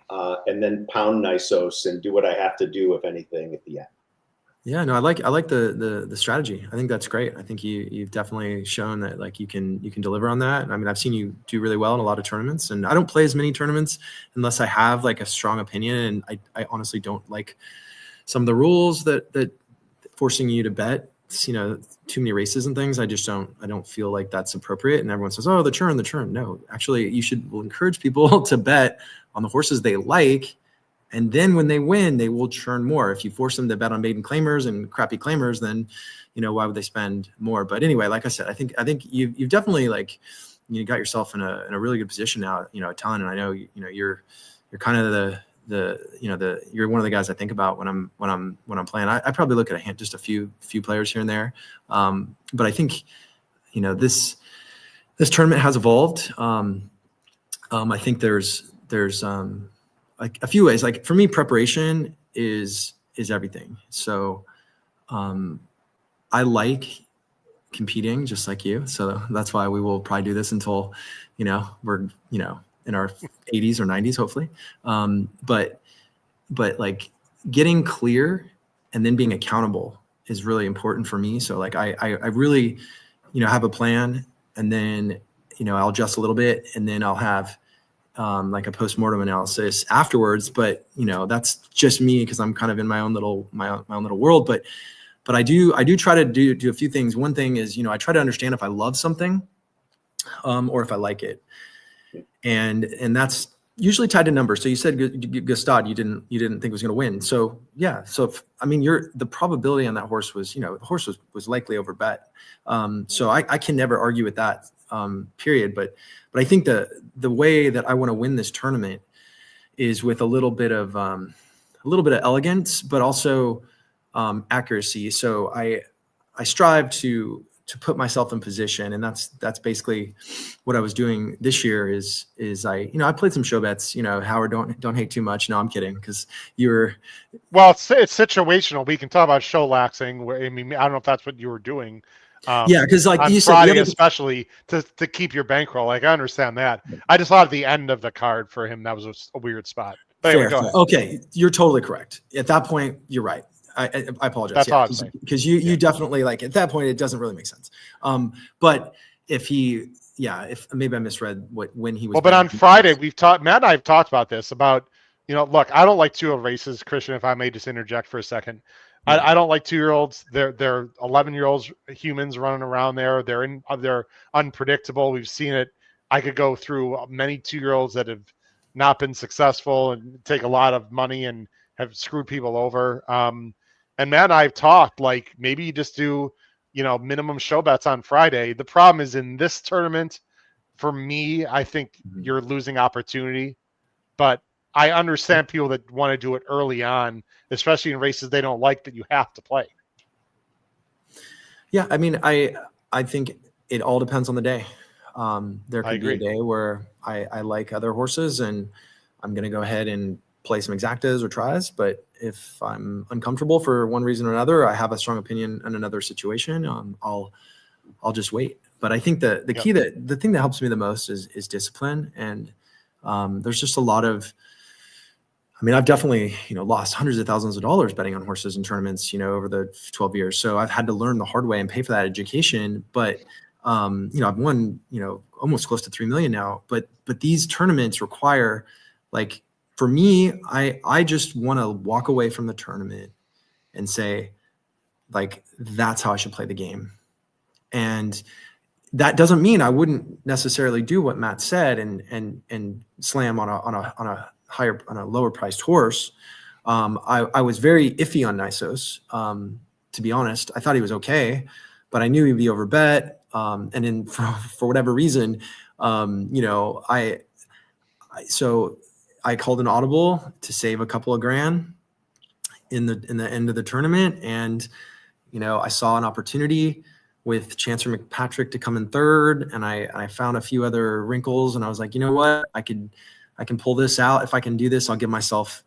and then pound Nisos and do what I have to do, if anything, at the end. Yeah, no, I like the strategy. I think that's great. I think you've definitely shown that like you can deliver on that. I mean, I've seen you do really well in a lot of tournaments, and I don't play as many tournaments unless I have like a strong opinion. And I honestly don't like some of the rules that forcing you to bet, too many races and things. I don't feel like that's appropriate. And everyone says, oh, the churn. No, actually you should encourage people to bet on the horses they like. And then when they win, they will churn more. If you force them to bet on maiden claimers and crappy claimers, then, why would they spend more? But anyway, like I said, I think you've definitely got yourself in a really good position now, a ton. And I know, you're kind of you're one of the guys I think about when I'm playing. I probably look at just a few players here and there. But I think, this tournament has evolved. I think there's like a few ways. Like for me, preparation is everything. So I like competing just like you. So that's why we will probably do this until, we're, in our 80s or 90s, hopefully. But like getting clear and then being accountable is really important for me. So like I really, have a plan, and then, I'll adjust a little bit, and then I'll have like a post-mortem analysis afterwards. But that's just me, because I'm kind of in my own little world. But I do try to do a few things. One thing is, I try to understand if I love something or if I like it, and that's usually tied to numbers. So you said Gustad, you didn't think was going to win. So yeah. So the probability on that horse was, the horse was likely over bet. So I can never argue with that period. But I think the way that I want to win this tournament is with a little bit of elegance, but also accuracy. So I strive to put myself in position, and that's basically what I was doing this year. Is I played some show bets. Howard, don't hate too much. No, I'm kidding, because you're. Well, it's situational. We can talk about show laxing. I mean, I don't know if that's what you were doing. Yeah, because like on you Friday, said, especially to keep your bankroll. Like, I understand that. I just thought at the end of the card for him, that was a weird spot. But anyway, go ahead. Okay, you're totally correct. At that point, you're right. I apologize. That's all I'm saying. Because you definitely, like, at that point, it doesn't really make sense. But if maybe I misread when he was. Well, but on Friday, Matt and I have talked about this, about, look, I don't like 2-year-old races, Christian, if I may just interject for a second. Yeah. I don't like 2-year-olds. They're 11-year-olds humans running around there. They're unpredictable. We've seen it. I could go through many 2-year-olds that have not been successful and take a lot of money and have screwed people over. And Matt and I have talked, like, maybe you just do, minimum show bets on Friday. The problem is, in this tournament, for me, I think you're losing opportunity. But I understand people that want to do it early on, especially in races they don't like that you have to play. Yeah, I mean, I think it all depends on the day. There could be a day where I like other horses, and I'm going to go ahead and play some exactas or tries, but if I'm uncomfortable for one reason or another, I have a strong opinion on another situation, I'll just wait. But I think the key the thing that helps me the most is discipline. And there's just a lot of, I mean, I've definitely, lost hundreds of thousands of dollars betting on horses in tournaments, over the 12 years. So I've had to learn the hard way and pay for that education. But, I've won, almost close to 3 million now, but these tournaments require, like, for me, I just want to walk away from the tournament and say, like, that's how I should play the game. And that doesn't mean I wouldn't necessarily do what Matt said and slam on a lower priced horse. I was very iffy on Nisos. To be honest, I thought he was okay, but I knew he'd be overbet. And then for whatever reason, so I called an audible to save a couple of grand in the end of the tournament. And, I saw an opportunity with Chancellor McPatrick to come in third. And I found a few other wrinkles, and I was like, you know what, I can pull this out. If I can do this, I'll give myself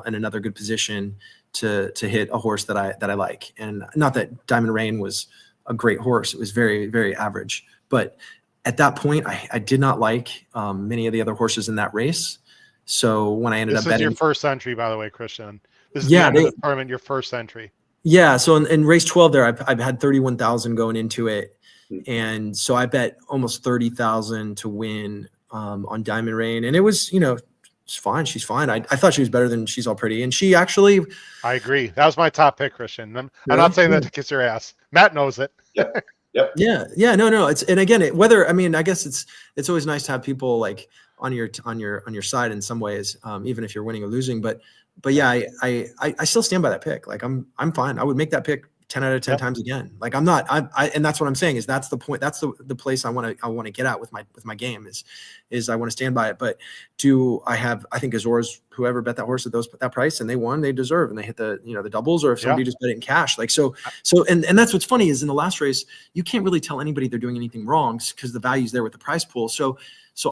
in another good position to hit a horse that I like. And not that Diamond Rain was a great horse. It was very, very average. But at that point, I did not like many of the other horses in that race. So when I ended up betting, this is your first entry, by the way, Christian. This is the end of the tournament, your first entry. Yeah. So in race 12 there, I've had 31,000 going into it. And so I bet almost 30,000 to win on Diamond Rain. And it was, it's fine. She's fine. I thought she was better than She's All Pretty. And she actually, I agree. That was my top pick, Christian. I'm not saying that to kiss your ass. Matt knows it. Yep. Yeah. No. It's, and again, I guess it's always nice to have people like on your side in some ways, even if you're winning or losing. But yeah, I still stand by that pick. Like I'm fine. I would make that pick 10 out of 10 times again. Like I'm not, and that's what I'm saying is that's the point. That's the place I want to get at with my game is I want to stand by it. But I think Azores, whoever bet that horse at that price and they won, they deserve, and they hit the doubles, or if somebody just bet it in cash. Like, so, and that's what's funny is in the last race, you can't really tell anybody they're doing anything wrong because the value's there with the prize pool. So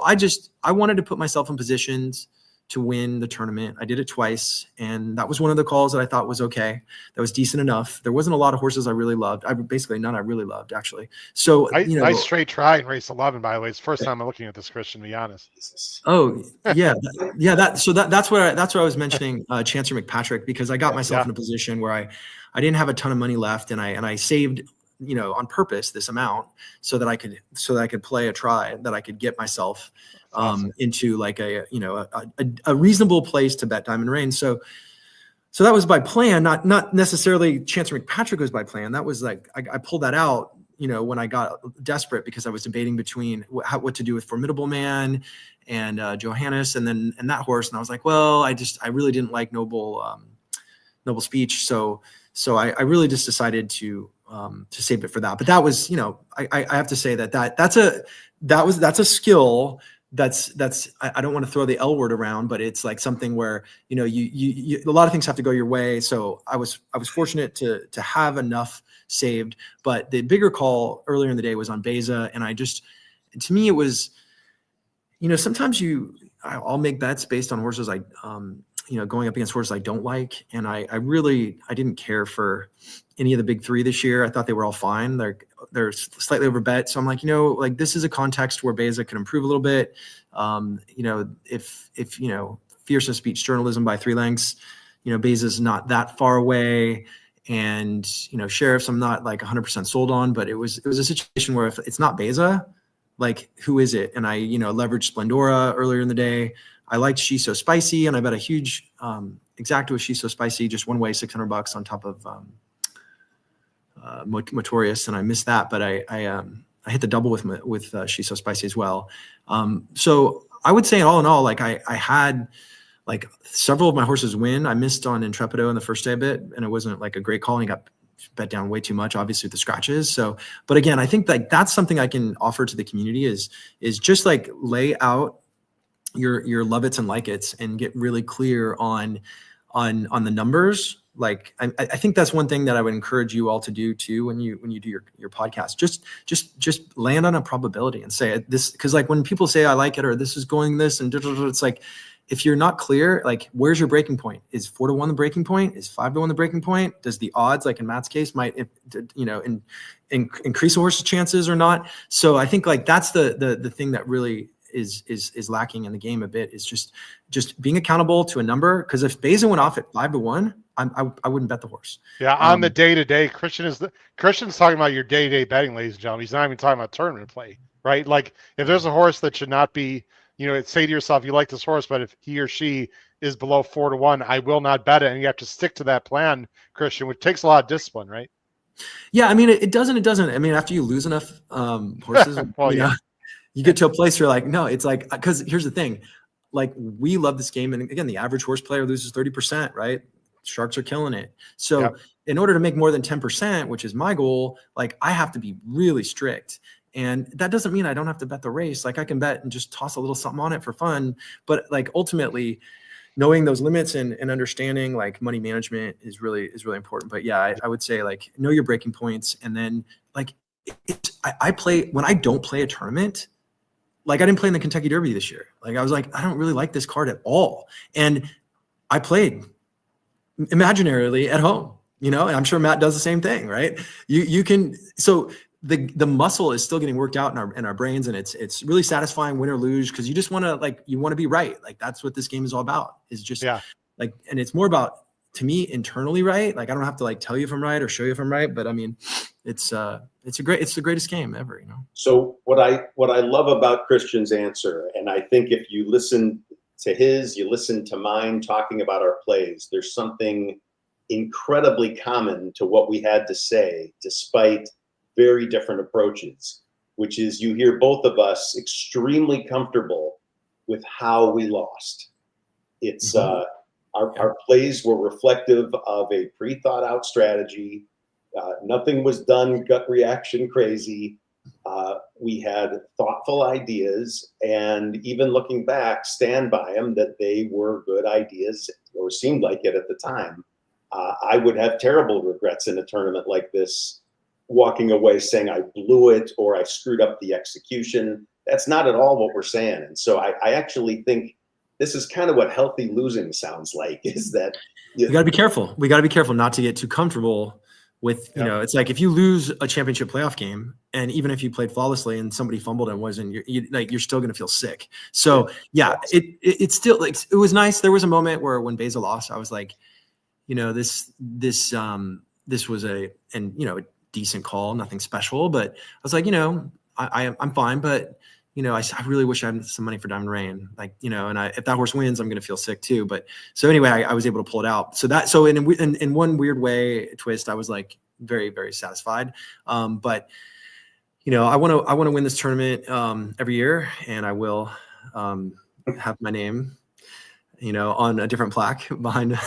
I wanted to put myself in positions to win the tournament. I did it twice, and that was one of the calls that I thought was okay. That was decent enough. There wasn't a lot of horses I really loved. Basically none I really loved, actually. So nice straight try in race 11, by the way. It's the first time I'm looking at this, Christian, to be honest. Oh yeah, that's what I was mentioning Chancellor McPatrick, because I got myself in a position where I didn't have a ton of money left, and I saved on purpose this amount so that I could play a try, that I could get myself into like a reasonable place to bet Diamond Rain. So that was by plan, not necessarily Chancellor McPatrick was by plan. That was like, I pulled that out, when I got desperate because I was debating between what to do with Formidable Man and Johannes and that horse. And I was like, well, I really didn't like Noble Speech. So I really just decided to save it for that. But that was, I have to say that's a skill. I don't want to throw the L word around, but it's like something where, you a lot of things have to go your way. So I was fortunate to have enough saved, but the bigger call earlier in the day was on Beza. And to me, it was, sometimes I'll make bets based on horses going up against horses I don't like. And I didn't care for any of the big three this year. I thought they were all fine. They're slightly overbet. So I'm like, this is a context where Beza could improve a little bit. If Fierce of Speech Journalism by 3 lengths, Beza's not that far away. And, Sheriffs, I'm not like 100% sold on, but it was a situation where if it's not Beza, like who is it? And I, leveraged Splendora earlier in the day. I liked She's So Spicy, and I bet a huge exacta with She's So Spicy, just one way, $600 on top of Motorius, and I missed that, but I hit the double with She's So Spicy as well. So I would say all in all, like I had like several of my horses win. I missed on Intrepido in the first day a bit, and it wasn't like a great call, and he got bet down way too much, obviously with the scratches. So, but again, I think like that's something I can offer to the community is just like lay out your love it's and like it's and get really clear on the numbers. Like I think that's one thing that I would encourage you all to do too when you do your podcast. Just land on a probability and say this, because like when people say I like it or this is going this and it's like if you're not clear, like where's your breaking point? Is 4-1 the breaking point? Is 5-1 the breaking point? Does the odds, like in Matt's case, might increase a horse's chances or not? So I think like that's the thing that really is lacking in the game a bit, is just being accountable to a number. Because if Beza went off at 5-1, I wouldn't bet the horse. Yeah, on the day-to-day, Christian's talking about your day-to-day betting, ladies and gentlemen. He's not even talking about tournament play, right? Like if there's a horse that should not be, say to yourself, you like this horse, but if he or she is below 4-1, I will not bet it. And you have to stick to that plan, Christian, which takes a lot of discipline, right? Yeah, I mean, it doesn't. I mean, after you lose enough horses, well, you get to a place where you're like, no, it's like, because here's the thing, like we love this game. And again, the average horse player loses 30%, right? Sharks are killing it. So in order to make more than 10%, which is my goal, like I have to be really strict. And that doesn't mean I don't have to bet the race. Like I can bet and just toss a little something on it for fun. But like ultimately knowing those limits and understanding like money management is really important. But yeah, I would say like know your breaking points. And then like I play, when I don't play a tournament, like I didn't play in the Kentucky Derby this year. Like I was like, I don't really like this card at all. And I played imaginarily at home, and I'm sure Matt does the same thing, right? You can, so the muscle is still getting worked out in our brains, and it's really satisfying, win or lose, because you just want to be right. Like that's what this game is all about, is just like, and it's more about, to me, internally right. Like I don't have to like tell you if I'm right or show you if I'm right, but I mean, it's the greatest game ever, So what I love about Christian's answer, and I think if you listen to his, you listen to mine talking about our plays, there's something incredibly common to what we had to say, despite very different approaches, which is you hear both of us extremely comfortable with how we lost. It's our plays were reflective of a pre-thought out strategy. Nothing was done gut reaction crazy. We had thoughtful ideas, and even looking back, stand by them that they were good ideas, or seemed like it at the time. I would have terrible regrets in a tournament like this, walking away saying I blew it or I screwed up the execution. That's not at all what we're saying. And so I actually think this is kind of what healthy losing sounds like, is that you got to be careful. We got to be careful not to get too comfortable with, it's like if you lose a championship playoff game, and even if you played flawlessly and somebody fumbled and wasn't, you're still going to feel sick. So it's still like, it was nice. There was a moment where when Beza lost, I was like, this was a decent call, nothing special, but I was like, I'm fine, but I really wish I had some money for Diamond Rain, and if that horse wins, I'm going to feel sick too. But so anyway, I was able to pull it out. So in one weird way twist, I was like very, very satisfied. But I want to win this tournament every year, and I will have my name on a different plaque behind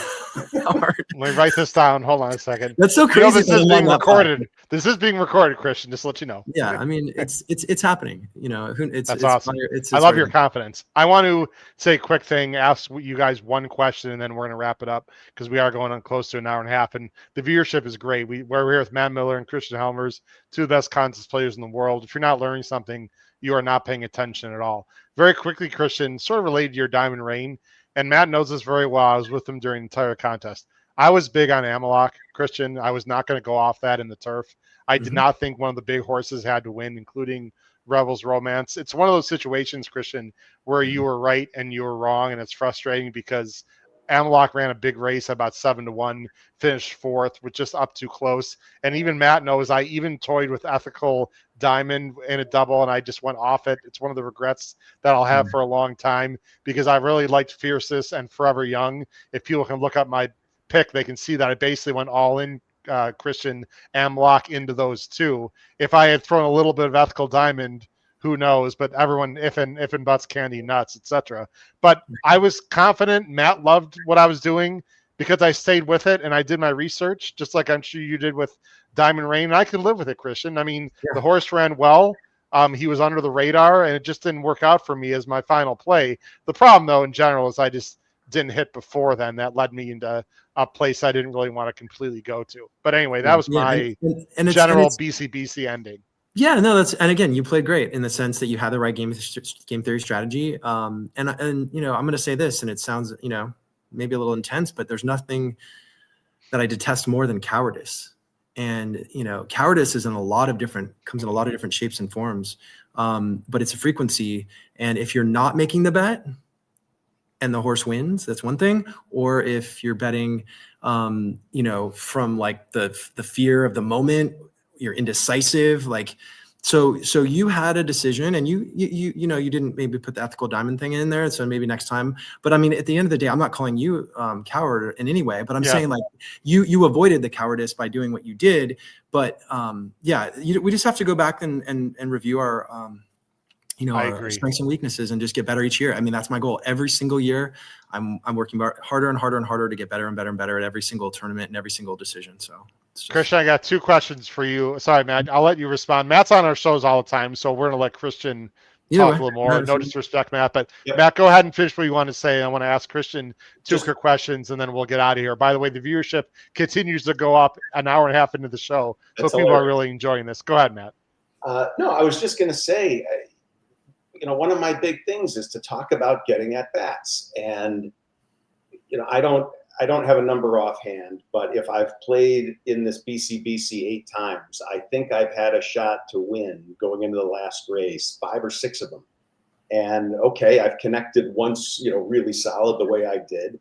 our. Let me write this down. Hold on a second. That's so crazy. This is being recorded. This is being recorded, Christian. Just to let you know. Yeah, I mean, it's happening. That's awesome. I love your confidence. I want to say a quick thing. Ask you guys one question, and then we're going to wrap it up, because we are going on close to an hour and a half, and the viewership is great. We're here with Matt Miller and Christian Helmers, two of the best contest players in the world. If you're not learning something, you are not paying attention at all. Very quickly, Christian, sort of related to your Diamond Rain. And Matt knows this very well. I was with him during the entire contest. I was big on Amalok, Christian. I was not going to go off that in the turf. I did not think one of the big horses had to win, including Rebels Romance. It's one of those situations, Christian, where you were right and you were wrong, and it's frustrating because Amalok ran a big race about 7-1, finished fourth with just up too close. And even Matt knows I even toyed with Ethical Diamond in a double, and I just went off it. It's one of the regrets that I'll have for a long time, because I really liked Fiercest and Forever Young. If people can look up my pick, they can see that I basically went all in Christian Amalok into those two. If I had thrown a little bit of Ethical Diamond, who knows? But everyone, if and buts, candy, nuts, etc. But I was confident. Matt loved what I was doing because I stayed with it and I did my research, just like I'm sure you did with Diamond Rain. And I could live with it, Christian. I mean, the horse ran well. He was under the radar, and it just didn't work out for me as my final play. The problem, though, in general, is I just didn't hit before then. That led me into a place I didn't really want to completely go to. But anyway, that was my general BCBC ending. Yeah, no, and again, you played great in the sense that you had the right game theory strategy. And I'm going to say this, and it sounds, maybe a little intense, but there's nothing that I detest more than cowardice. And, cowardice comes in a lot of different shapes and forms. But it's a frequency. And if you're not making the bet and the horse wins, that's one thing. Or if you're betting, from like the fear of the moment, you're indecisive, so you had a decision, and you didn't maybe put the ethical diamond thing in there. So maybe next time, but I mean, at the end of the day, I'm not calling you coward in any way, but I'm saying like you avoided the cowardice by doing what you did. But we just have to go back and review our, our strengths and weaknesses and just get better each year. I mean, that's my goal. Every single year, I'm working harder and harder and harder to get better and better and better at every single tournament and every single decision. So, Christian, I got 2 questions for you. Sorry, Matt. I'll let you respond. Matt's on our shows all the time, so we're going to let Christian talk a little more. No disrespect, Matt. But Matt, go ahead and finish what you want to say. I want to ask Christian 2 quick questions, and then we'll get out of here. By the way, the viewership continues to go up an hour and a half into the show, so people are really enjoying this. Go ahead, Matt. No, I was just going to say, one of my big things is to talk about getting at bats. And, I don't have a number offhand, but if I've played in this BCBC 8 times, I think I've had a shot to win going into the last race, 5 or 6 of them. And okay, I've connected once, really solid the way I did.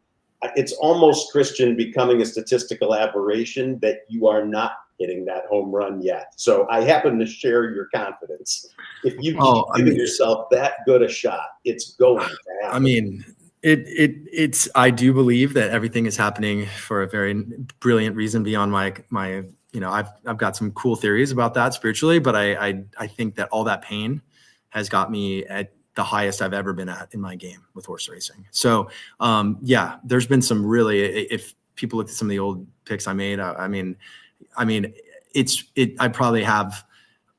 It's almost, Christian, becoming a statistical aberration that you are not hitting that home run yet. So I happen to share your confidence. If you keep giving yourself that good a shot, it's going to happen. I mean, I do believe that everything is happening for a very brilliant reason beyond my I've got some cool theories about that spiritually, but I think that all that pain has got me at the highest I've ever been at in my game with horse racing. So there's been some really, if people look at some of the old picks I made, I mean, I probably have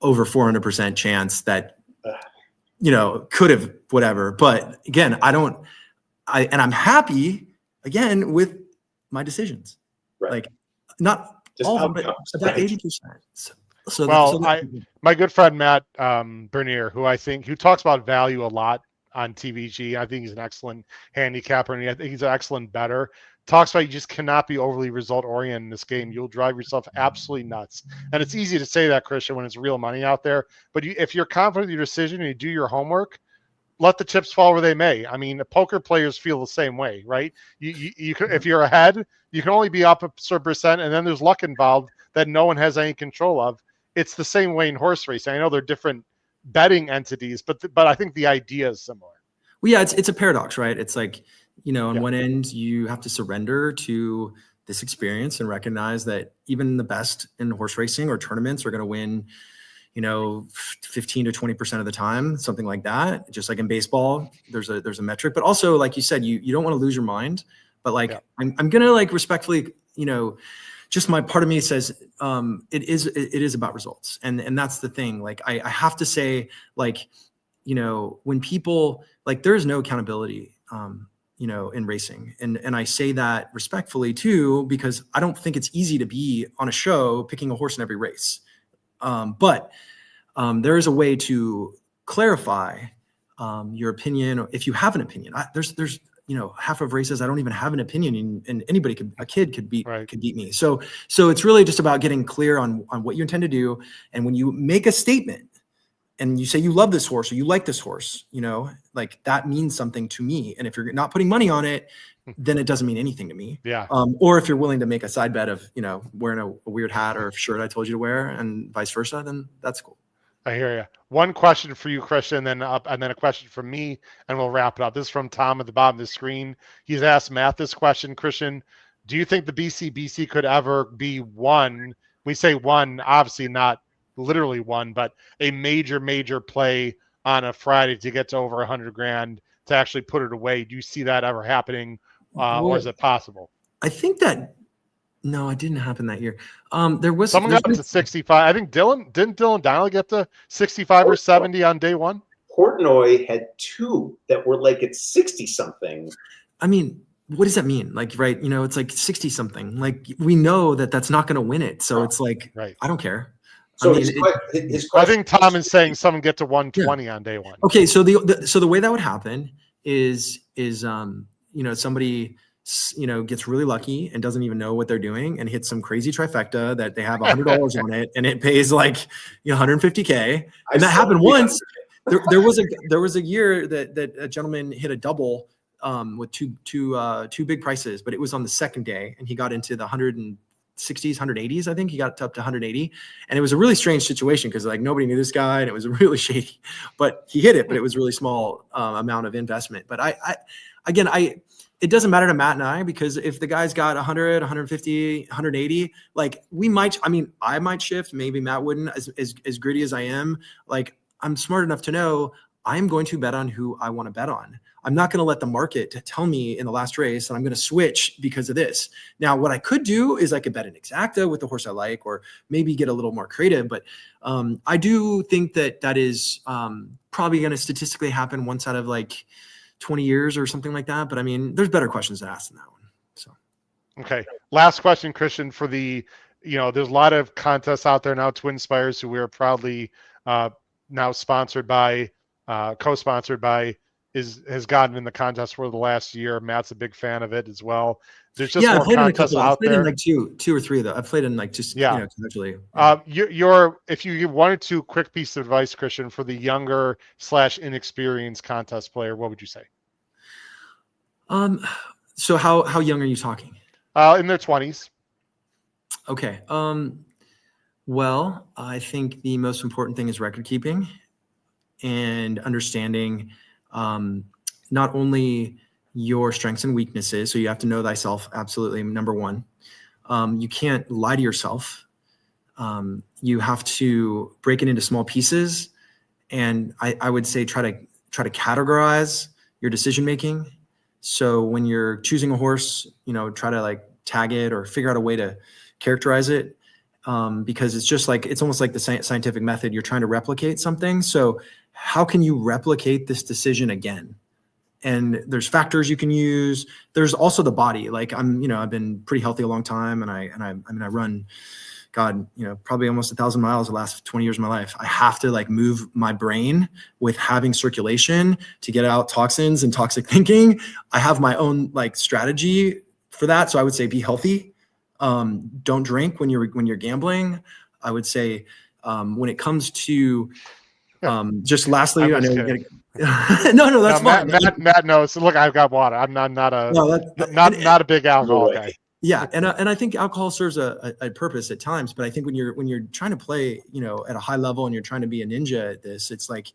over 400% chance that, could have whatever. But again, and I'm happy again with my decisions. Right. Like not just all of them, but about 80%. My good friend, Matt Bernier, who talks about value a lot on TVG. I think he's an excellent handicapper, and I think he's an excellent bettor. Talks about you just cannot be overly result oriented in this game. You'll drive yourself absolutely nuts. And it's easy to say that, Christian, when it's real money out there. But if you're confident with your decision and you do your homework, let the chips fall where they may. I mean, poker players feel the same way, right? You can, if you're ahead, you can only be up a certain percent, and then there's luck involved that no one has any control of. It's the same way in horse racing. I know they're different betting entities, but I think the idea is similar. Well, yeah, it's a paradox, right? It's like, on one end, you have to surrender to this experience and recognize that even the best in horse racing or tournaments are going to win, 15 to 20% of the time, something like that. Just like in baseball, there's a metric, but also, like you said, you don't want to lose your mind, but I'm going to respectfully, just my part of me says, it is about results. And that's the thing. Like, I have to say, when people there is no accountability, in racing. And I say that respectfully too, because I don't think it's easy to be on a show picking a horse in every race. But there is a way to clarify your opinion, if you have an opinion. There's half of races I don't even have an opinion, and anybody a kid could beat me. So it's really just about getting clear on what you intend to do. And when you make a statement and you say you love this horse or you like this horse, that means something to me. And if you're not putting money on it, then it doesn't mean anything to me. Yeah. Or if you're willing to make a side bet of, wearing a weird hat or a shirt I told you to wear and vice versa, then that's cool. I hear you. One question for you, Christian, and then a question from me, and we'll wrap it up. This is from Tom at the bottom of the screen. He's asked Matt this question. Christian, do you think the BCBC could ever be one? We say one, obviously not literally one, but a major play on a Friday to get to over $100,000 to actually put it away. Do you see that ever happening? Or is it possible? I think that no, it didn't happen that year. There was someone got to 65. I think didn't Dylan Donnelly get to 65 or 70 on day one? Portnoy had 2 that were at 60 something. I mean, what does that mean? Right. It's 60 something. We know that that's not going to win it. So it's right. I don't care. So I mean, his I question. think Tom is saying someone get to 120 on day one. okay, so the way that would happen is somebody gets really lucky and doesn't even know what they're doing and hits some crazy trifecta that they have $100 on it and it pays like $150K. And that happened once. There was a year that a gentleman hit a double with two big prices, but it was on the second day and he got into the 160s, 180s. I think he got up to 180, and it was a really strange situation because like nobody knew this guy and it was really shady. But he hit it, but it was really small amount of investment. But it doesn't matter to Matt and I, because if the guy's got 100, 150, 180, like I might shift. Maybe Matt wouldn't. As gritty as I am, like I'm smart enough to know I'm going to bet on who I want to bet on. I'm not going to let the market tell me in the last race that I'm going to switch because of this. Now, what I could do is I could bet an exacta with the horse I like, or maybe get a little more creative. But I do think that is probably going to statistically happen once out of like 20 years or something like that. But I mean, there's better questions to ask than that one. So, okay. Last question, Christian, for there's a lot of contests out there now. Twin Spires, who we are proudly now sponsored by, co-sponsored by, has gotten in the contest for the last year. Matt's a big fan of it as well. There's just more contests out there. I've played in like two or three though. I've played in like just casually. If you give 1 or 2 quick pieces of advice, Christian, for the younger / inexperienced contest player, what would you say? So how young are you talking? In their 20s. Okay. Well, I think the most important thing is record keeping and understanding not only your strengths and weaknesses. So you have to know thyself. Absolutely. Number one, you can't lie to yourself. You have to break it into small pieces. And I would say try to categorize your decision-making. So when you're choosing a horse, try to like tag it or figure out a way to characterize it. Because it's almost like the scientific method. You're trying to replicate something. So how can you replicate this decision again? And there's factors you can use. There's also the body. Like I've been pretty healthy a long time, and I run, probably almost 1,000 miles the last 20 years of my life. I have to like move my brain with having circulation to get out toxins and toxic thinking. I have my own like strategy for that. So I would say be healthy. Don't drink when you're gambling. I would say when it comes to just lastly, I know you're getting no, that's fine. Matt knows. Look, I've got water. I'm not a big alcohol guy. Yeah, and I think alcohol serves a purpose at times, but I think when you're trying to play, at a high level and you're trying to be a ninja at this, it's like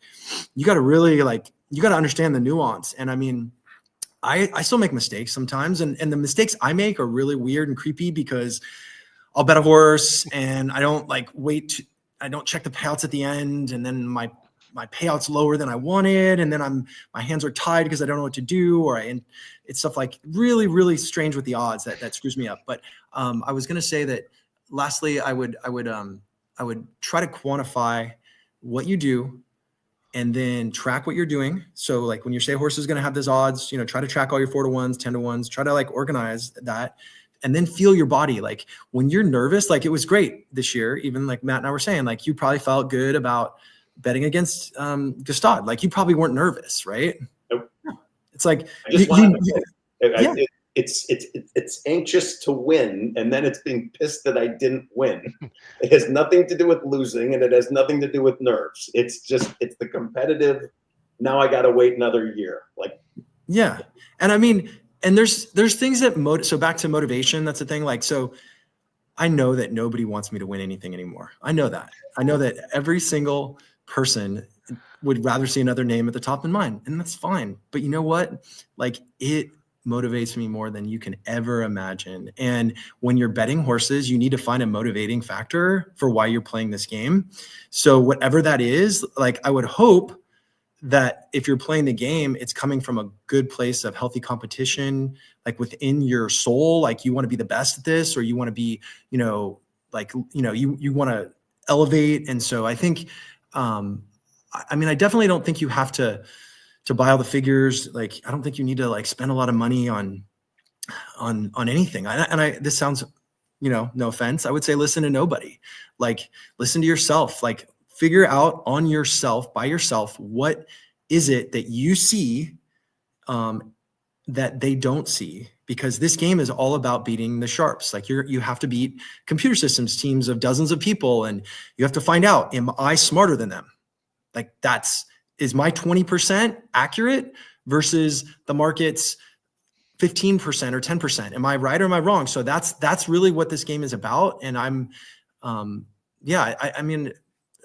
you got to really you got to understand the nuance. And I mean, I still make mistakes sometimes, and the mistakes I make are really weird and creepy because I'll bet a horse and I don't I don't check the payouts at the end, and then my payout's lower than I wanted, and then my hands are tied because I don't know what to do, and it's stuff like really, really strange with the odds that screws me up. But I was gonna say that lastly, I would try to quantify what you do and then track what you're doing. So like when you say horse is going to have these odds, try to track all your 4-to-1s, 10-to-1s, try to like organize that and then feel your body. Like when you're nervous, like it was great this year, even like Matt and I were saying, like you probably felt good about betting against Gustad. Like you probably weren't nervous, right? Nope. It's like, it's anxious to win, and then it's being pissed that I didn't win. It has nothing to do with losing, and it has nothing to do with nerves. It's the competitive. Now I got to wait another year. Like, yeah, and I mean, and there's things that so back to motivation. That's the thing. Like, so I know that nobody wants me to win anything anymore. I know that every single person would rather see another name at the top than mine, and that's fine. But you know what? Like it motivates me more than you can ever imagine. And when you're betting horses, you need to find a motivating factor for why you're playing this game. So whatever that is, like I would hope that if you're playing the game, it's coming from a good place of healthy competition, like within your soul, like you want to be the best at this, or you want to be, you want to elevate. And so I think, I definitely don't think you have to buy all the figures. Like, I don't think you need to like spend a lot of money on anything. This sounds no offense, I would say listen to nobody. Like, listen to yourself. Like, figure out on yourself, by yourself, what is it that you see that they don't see? Because this game is all about beating the sharps. Like, you have to beat computer systems teams of dozens of people, and you have to find out, am I smarter than them? Like, is my 20% accurate versus the market's 15% or 10%? Am I right or am I wrong? So that's really what this game is about. And I mean,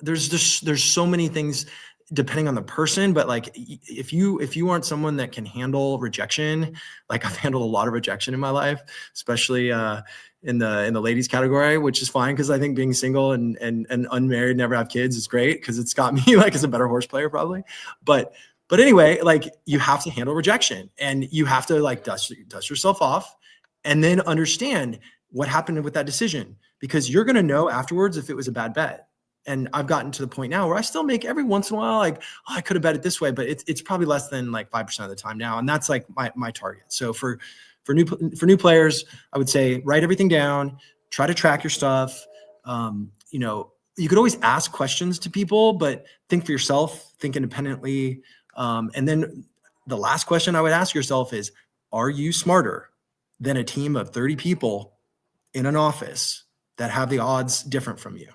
there's so many things depending on the person, but like, if you aren't someone that can handle rejection, like I've handled a lot of rejection in my life, especially in the ladies category, which is fine, because I think being single and unmarried, never have kids is great, because it's got me like as a better horse player probably. But anyway, like, you have to handle rejection, and you have to like dust yourself off, and then understand what happened with that decision, because you're going to know afterwards if it was a bad bet. And I've gotten to the point now where I still make every once in a while, like, oh, I could have bet it this way, but it's probably less than like 5% of the time now. And that's like my target. So for new players, I would say write everything down, try to track your stuff. You could always ask questions to people, but think for yourself, think independently. And then the last question I would ask yourself is, are you smarter than a team of 30 people in an office that have the odds different from you?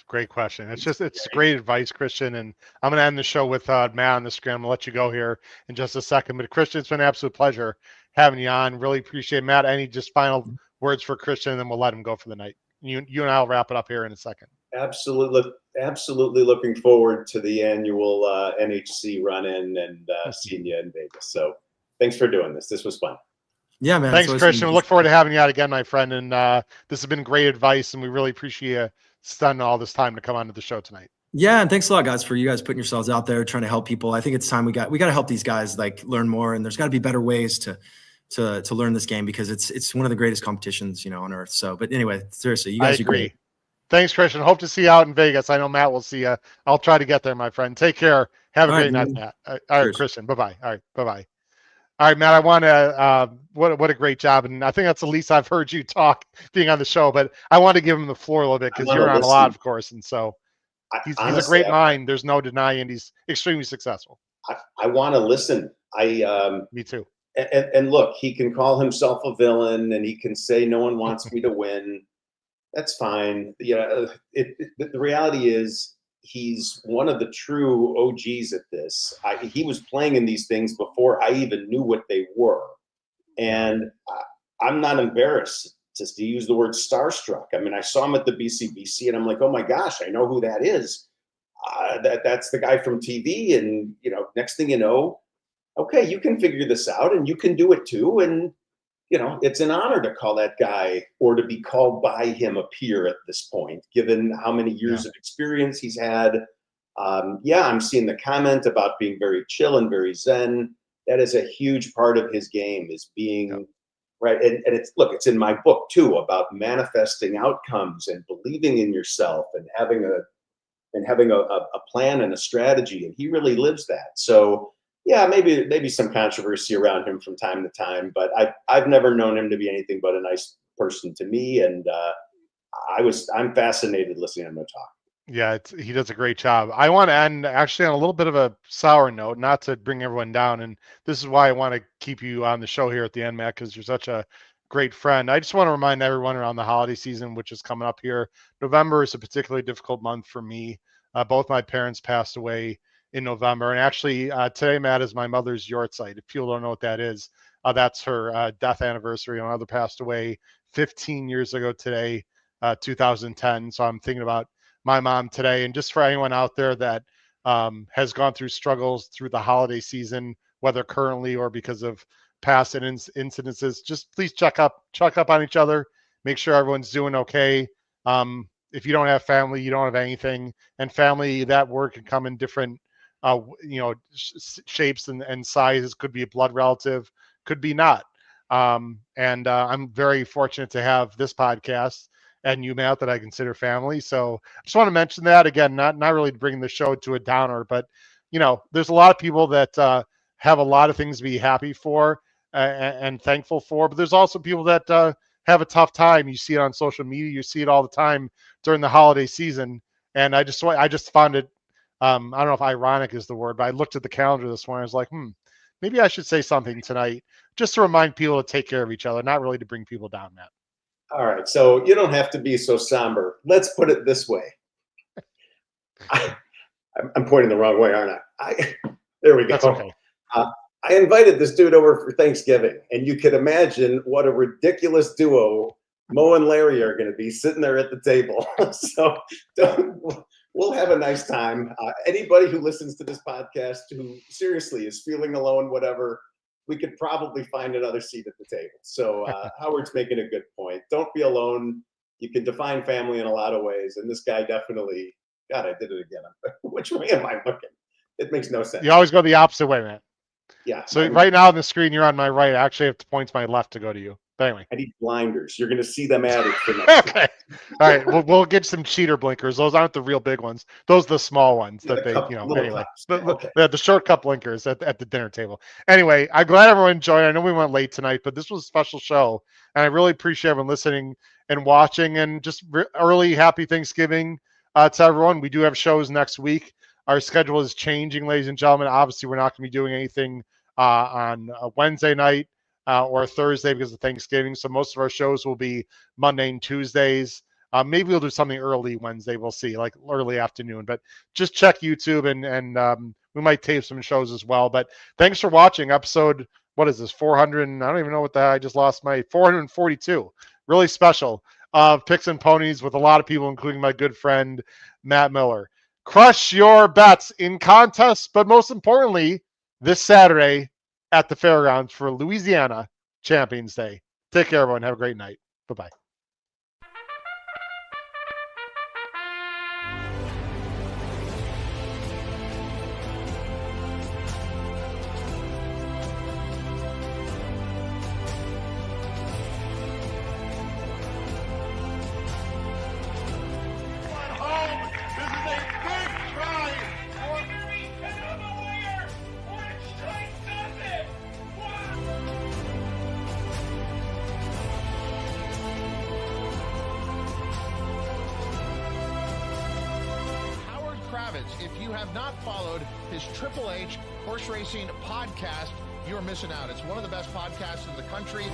Great question. It's great advice, Christian. And I'm going to end the show with Matt on the screen. I'm going to let you go here in just a second. But Christian, it's been an absolute pleasure having you on. Really appreciate it. Matt, any just final words for Christian, and then we'll let him go for the night. You and I'll wrap it up here in a second. Absolutely looking forward to the annual NHC run-in and seeing you in Vegas. So thanks for doing this. This was fun. Yeah, man. Thanks, Christian. We look forward to having you out again, my friend. And this has been great advice, and we really appreciate you spending all this time to come onto the show tonight. Yeah, and thanks a lot, guys, for you guys putting yourselves out there, trying to help people. I think it's time we got to help these guys like learn more, and there's got to be better ways to learn this game, because it's one of the greatest competitions on earth. So, but anyway, seriously, you guys I agree. Thanks, Christian. Hope to see you out in Vegas. I know Matt will see you. I'll try to get there, my friend. Take care. Have a great night, Matt. All right, Christian. Bye-bye. All right, bye-bye. All right, Matt, I want to, what a great job. And I think that's the least I've heard you talk being on the show, but I want to give him the floor a little bit, because you're on a lot, of course. And so he's a great mind. There's no denying he's extremely successful. I want to listen. Me too. And look, he can call himself a villain, and he can say no one wants me to win. That's fine. The reality is, he's one of the true OGs at this. He was playing in these things before I even knew what they were. And I'm not embarrassed to use the word starstruck. I mean, I saw him at the BCBC, and I'm like, oh my gosh, I know who that is. That's the guy from TV. And, next thing you know, okay, you can figure this out, and you can do it too. And, it's an honor to call that guy, or to be called by him, a peer at this point, given how many years of experience he's had. I'm seeing the comment about being very chill and very zen. That is a huge part of his game, is being right. And it's in my book too, about manifesting outcomes and believing in yourself, and having a plan and a strategy. And he really lives that. So yeah, maybe some controversy around him from time to time, but I've never known him to be anything but a nice person to me, and I'm fascinated listening to him talk. Yeah, he does a great job. I want to end actually on a little bit of a sour note, not to bring everyone down, and this is why I want to keep you on the show here at the end, Matt, because you're such a great friend. I just want to remind everyone around the holiday season, which is coming up here. November is a particularly difficult month for me. Both my parents passed away in November. And actually today, Matt, is my mother's yahrzeit. If people don't know what that is, that's her death anniversary. My mother passed away 15 years ago today, 2010. So I'm thinking about my mom today. And just for anyone out there that has gone through struggles through the holiday season, whether currently or because of past incidences, just please check up on each other, make sure everyone's doing okay. If you don't have family, you don't have anything. And family, that word can come in different shapes and sizes. Could be a blood relative, could be not. I'm very fortunate to have this podcast and you, Matt, that I consider family. So I just want to mention that again, not really bringing the show to a downer, but there's a lot of people that have a lot of things to be happy for. and thankful for. But there's also people that have a tough time. You see it on social media. You see it all the time during the holiday season. And I just found it, I don't know if ironic is the word, but I looked at the calendar this morning. I was like, maybe I should say something tonight just to remind people to take care of each other, not really to bring people down, Matt. All right. So you don't have to be so somber. Let's put it this way. I'm pointing the wrong way, aren't I? There we go. That's okay. I invited this dude over for Thanksgiving, and you could imagine what a ridiculous duo Mo and Larry are going to be sitting there at the table. So we'll have a nice time. Anybody who listens to this podcast who seriously is feeling alone, whatever, we could probably find another seat at the table. So Howard's making a good point. Don't be alone. You can define family in a lot of ways, and this guy definitely. God, I did it again. Which way am I looking? It makes no sense. You always go the opposite way, man. Yeah. So right now on the screen, you're on my right. I actually have to point to my left to go to you. But anyway. I need blinders. You're going to see them added for next Okay. All right. We'll get some cheater blinkers. Those aren't the real big ones. Those are the small ones that they, anyway. The short cup blinkers at the dinner table. Anyway, I'm glad everyone enjoyed. I know we went late tonight, but this was a special show. And I really appreciate everyone listening and watching. And just early happy Thanksgiving to everyone. We do have shows next week. Our schedule is changing, ladies and gentlemen. Obviously, we're not going to be doing anything on a Wednesday night or Thursday because of Thanksgiving. So most of our shows will be Monday and Tuesdays. Maybe we'll do something early Wednesday. We'll see, like early afternoon. But just check YouTube and we might tape some shows as well. But thanks for watching episode. What is this? 400? I don't even know what the I just lost my 442. Really special of Picks and Ponies with a lot of people, including my good friend Matt Miller. Crush your bets in contests, but most importantly, this Saturday at the Fairgrounds for Louisiana Champions Day. Take care, everyone. Have a great night. Bye-bye. If you have not followed his Triple H horse racing podcast, you're missing out. It's one of the best podcasts in the country.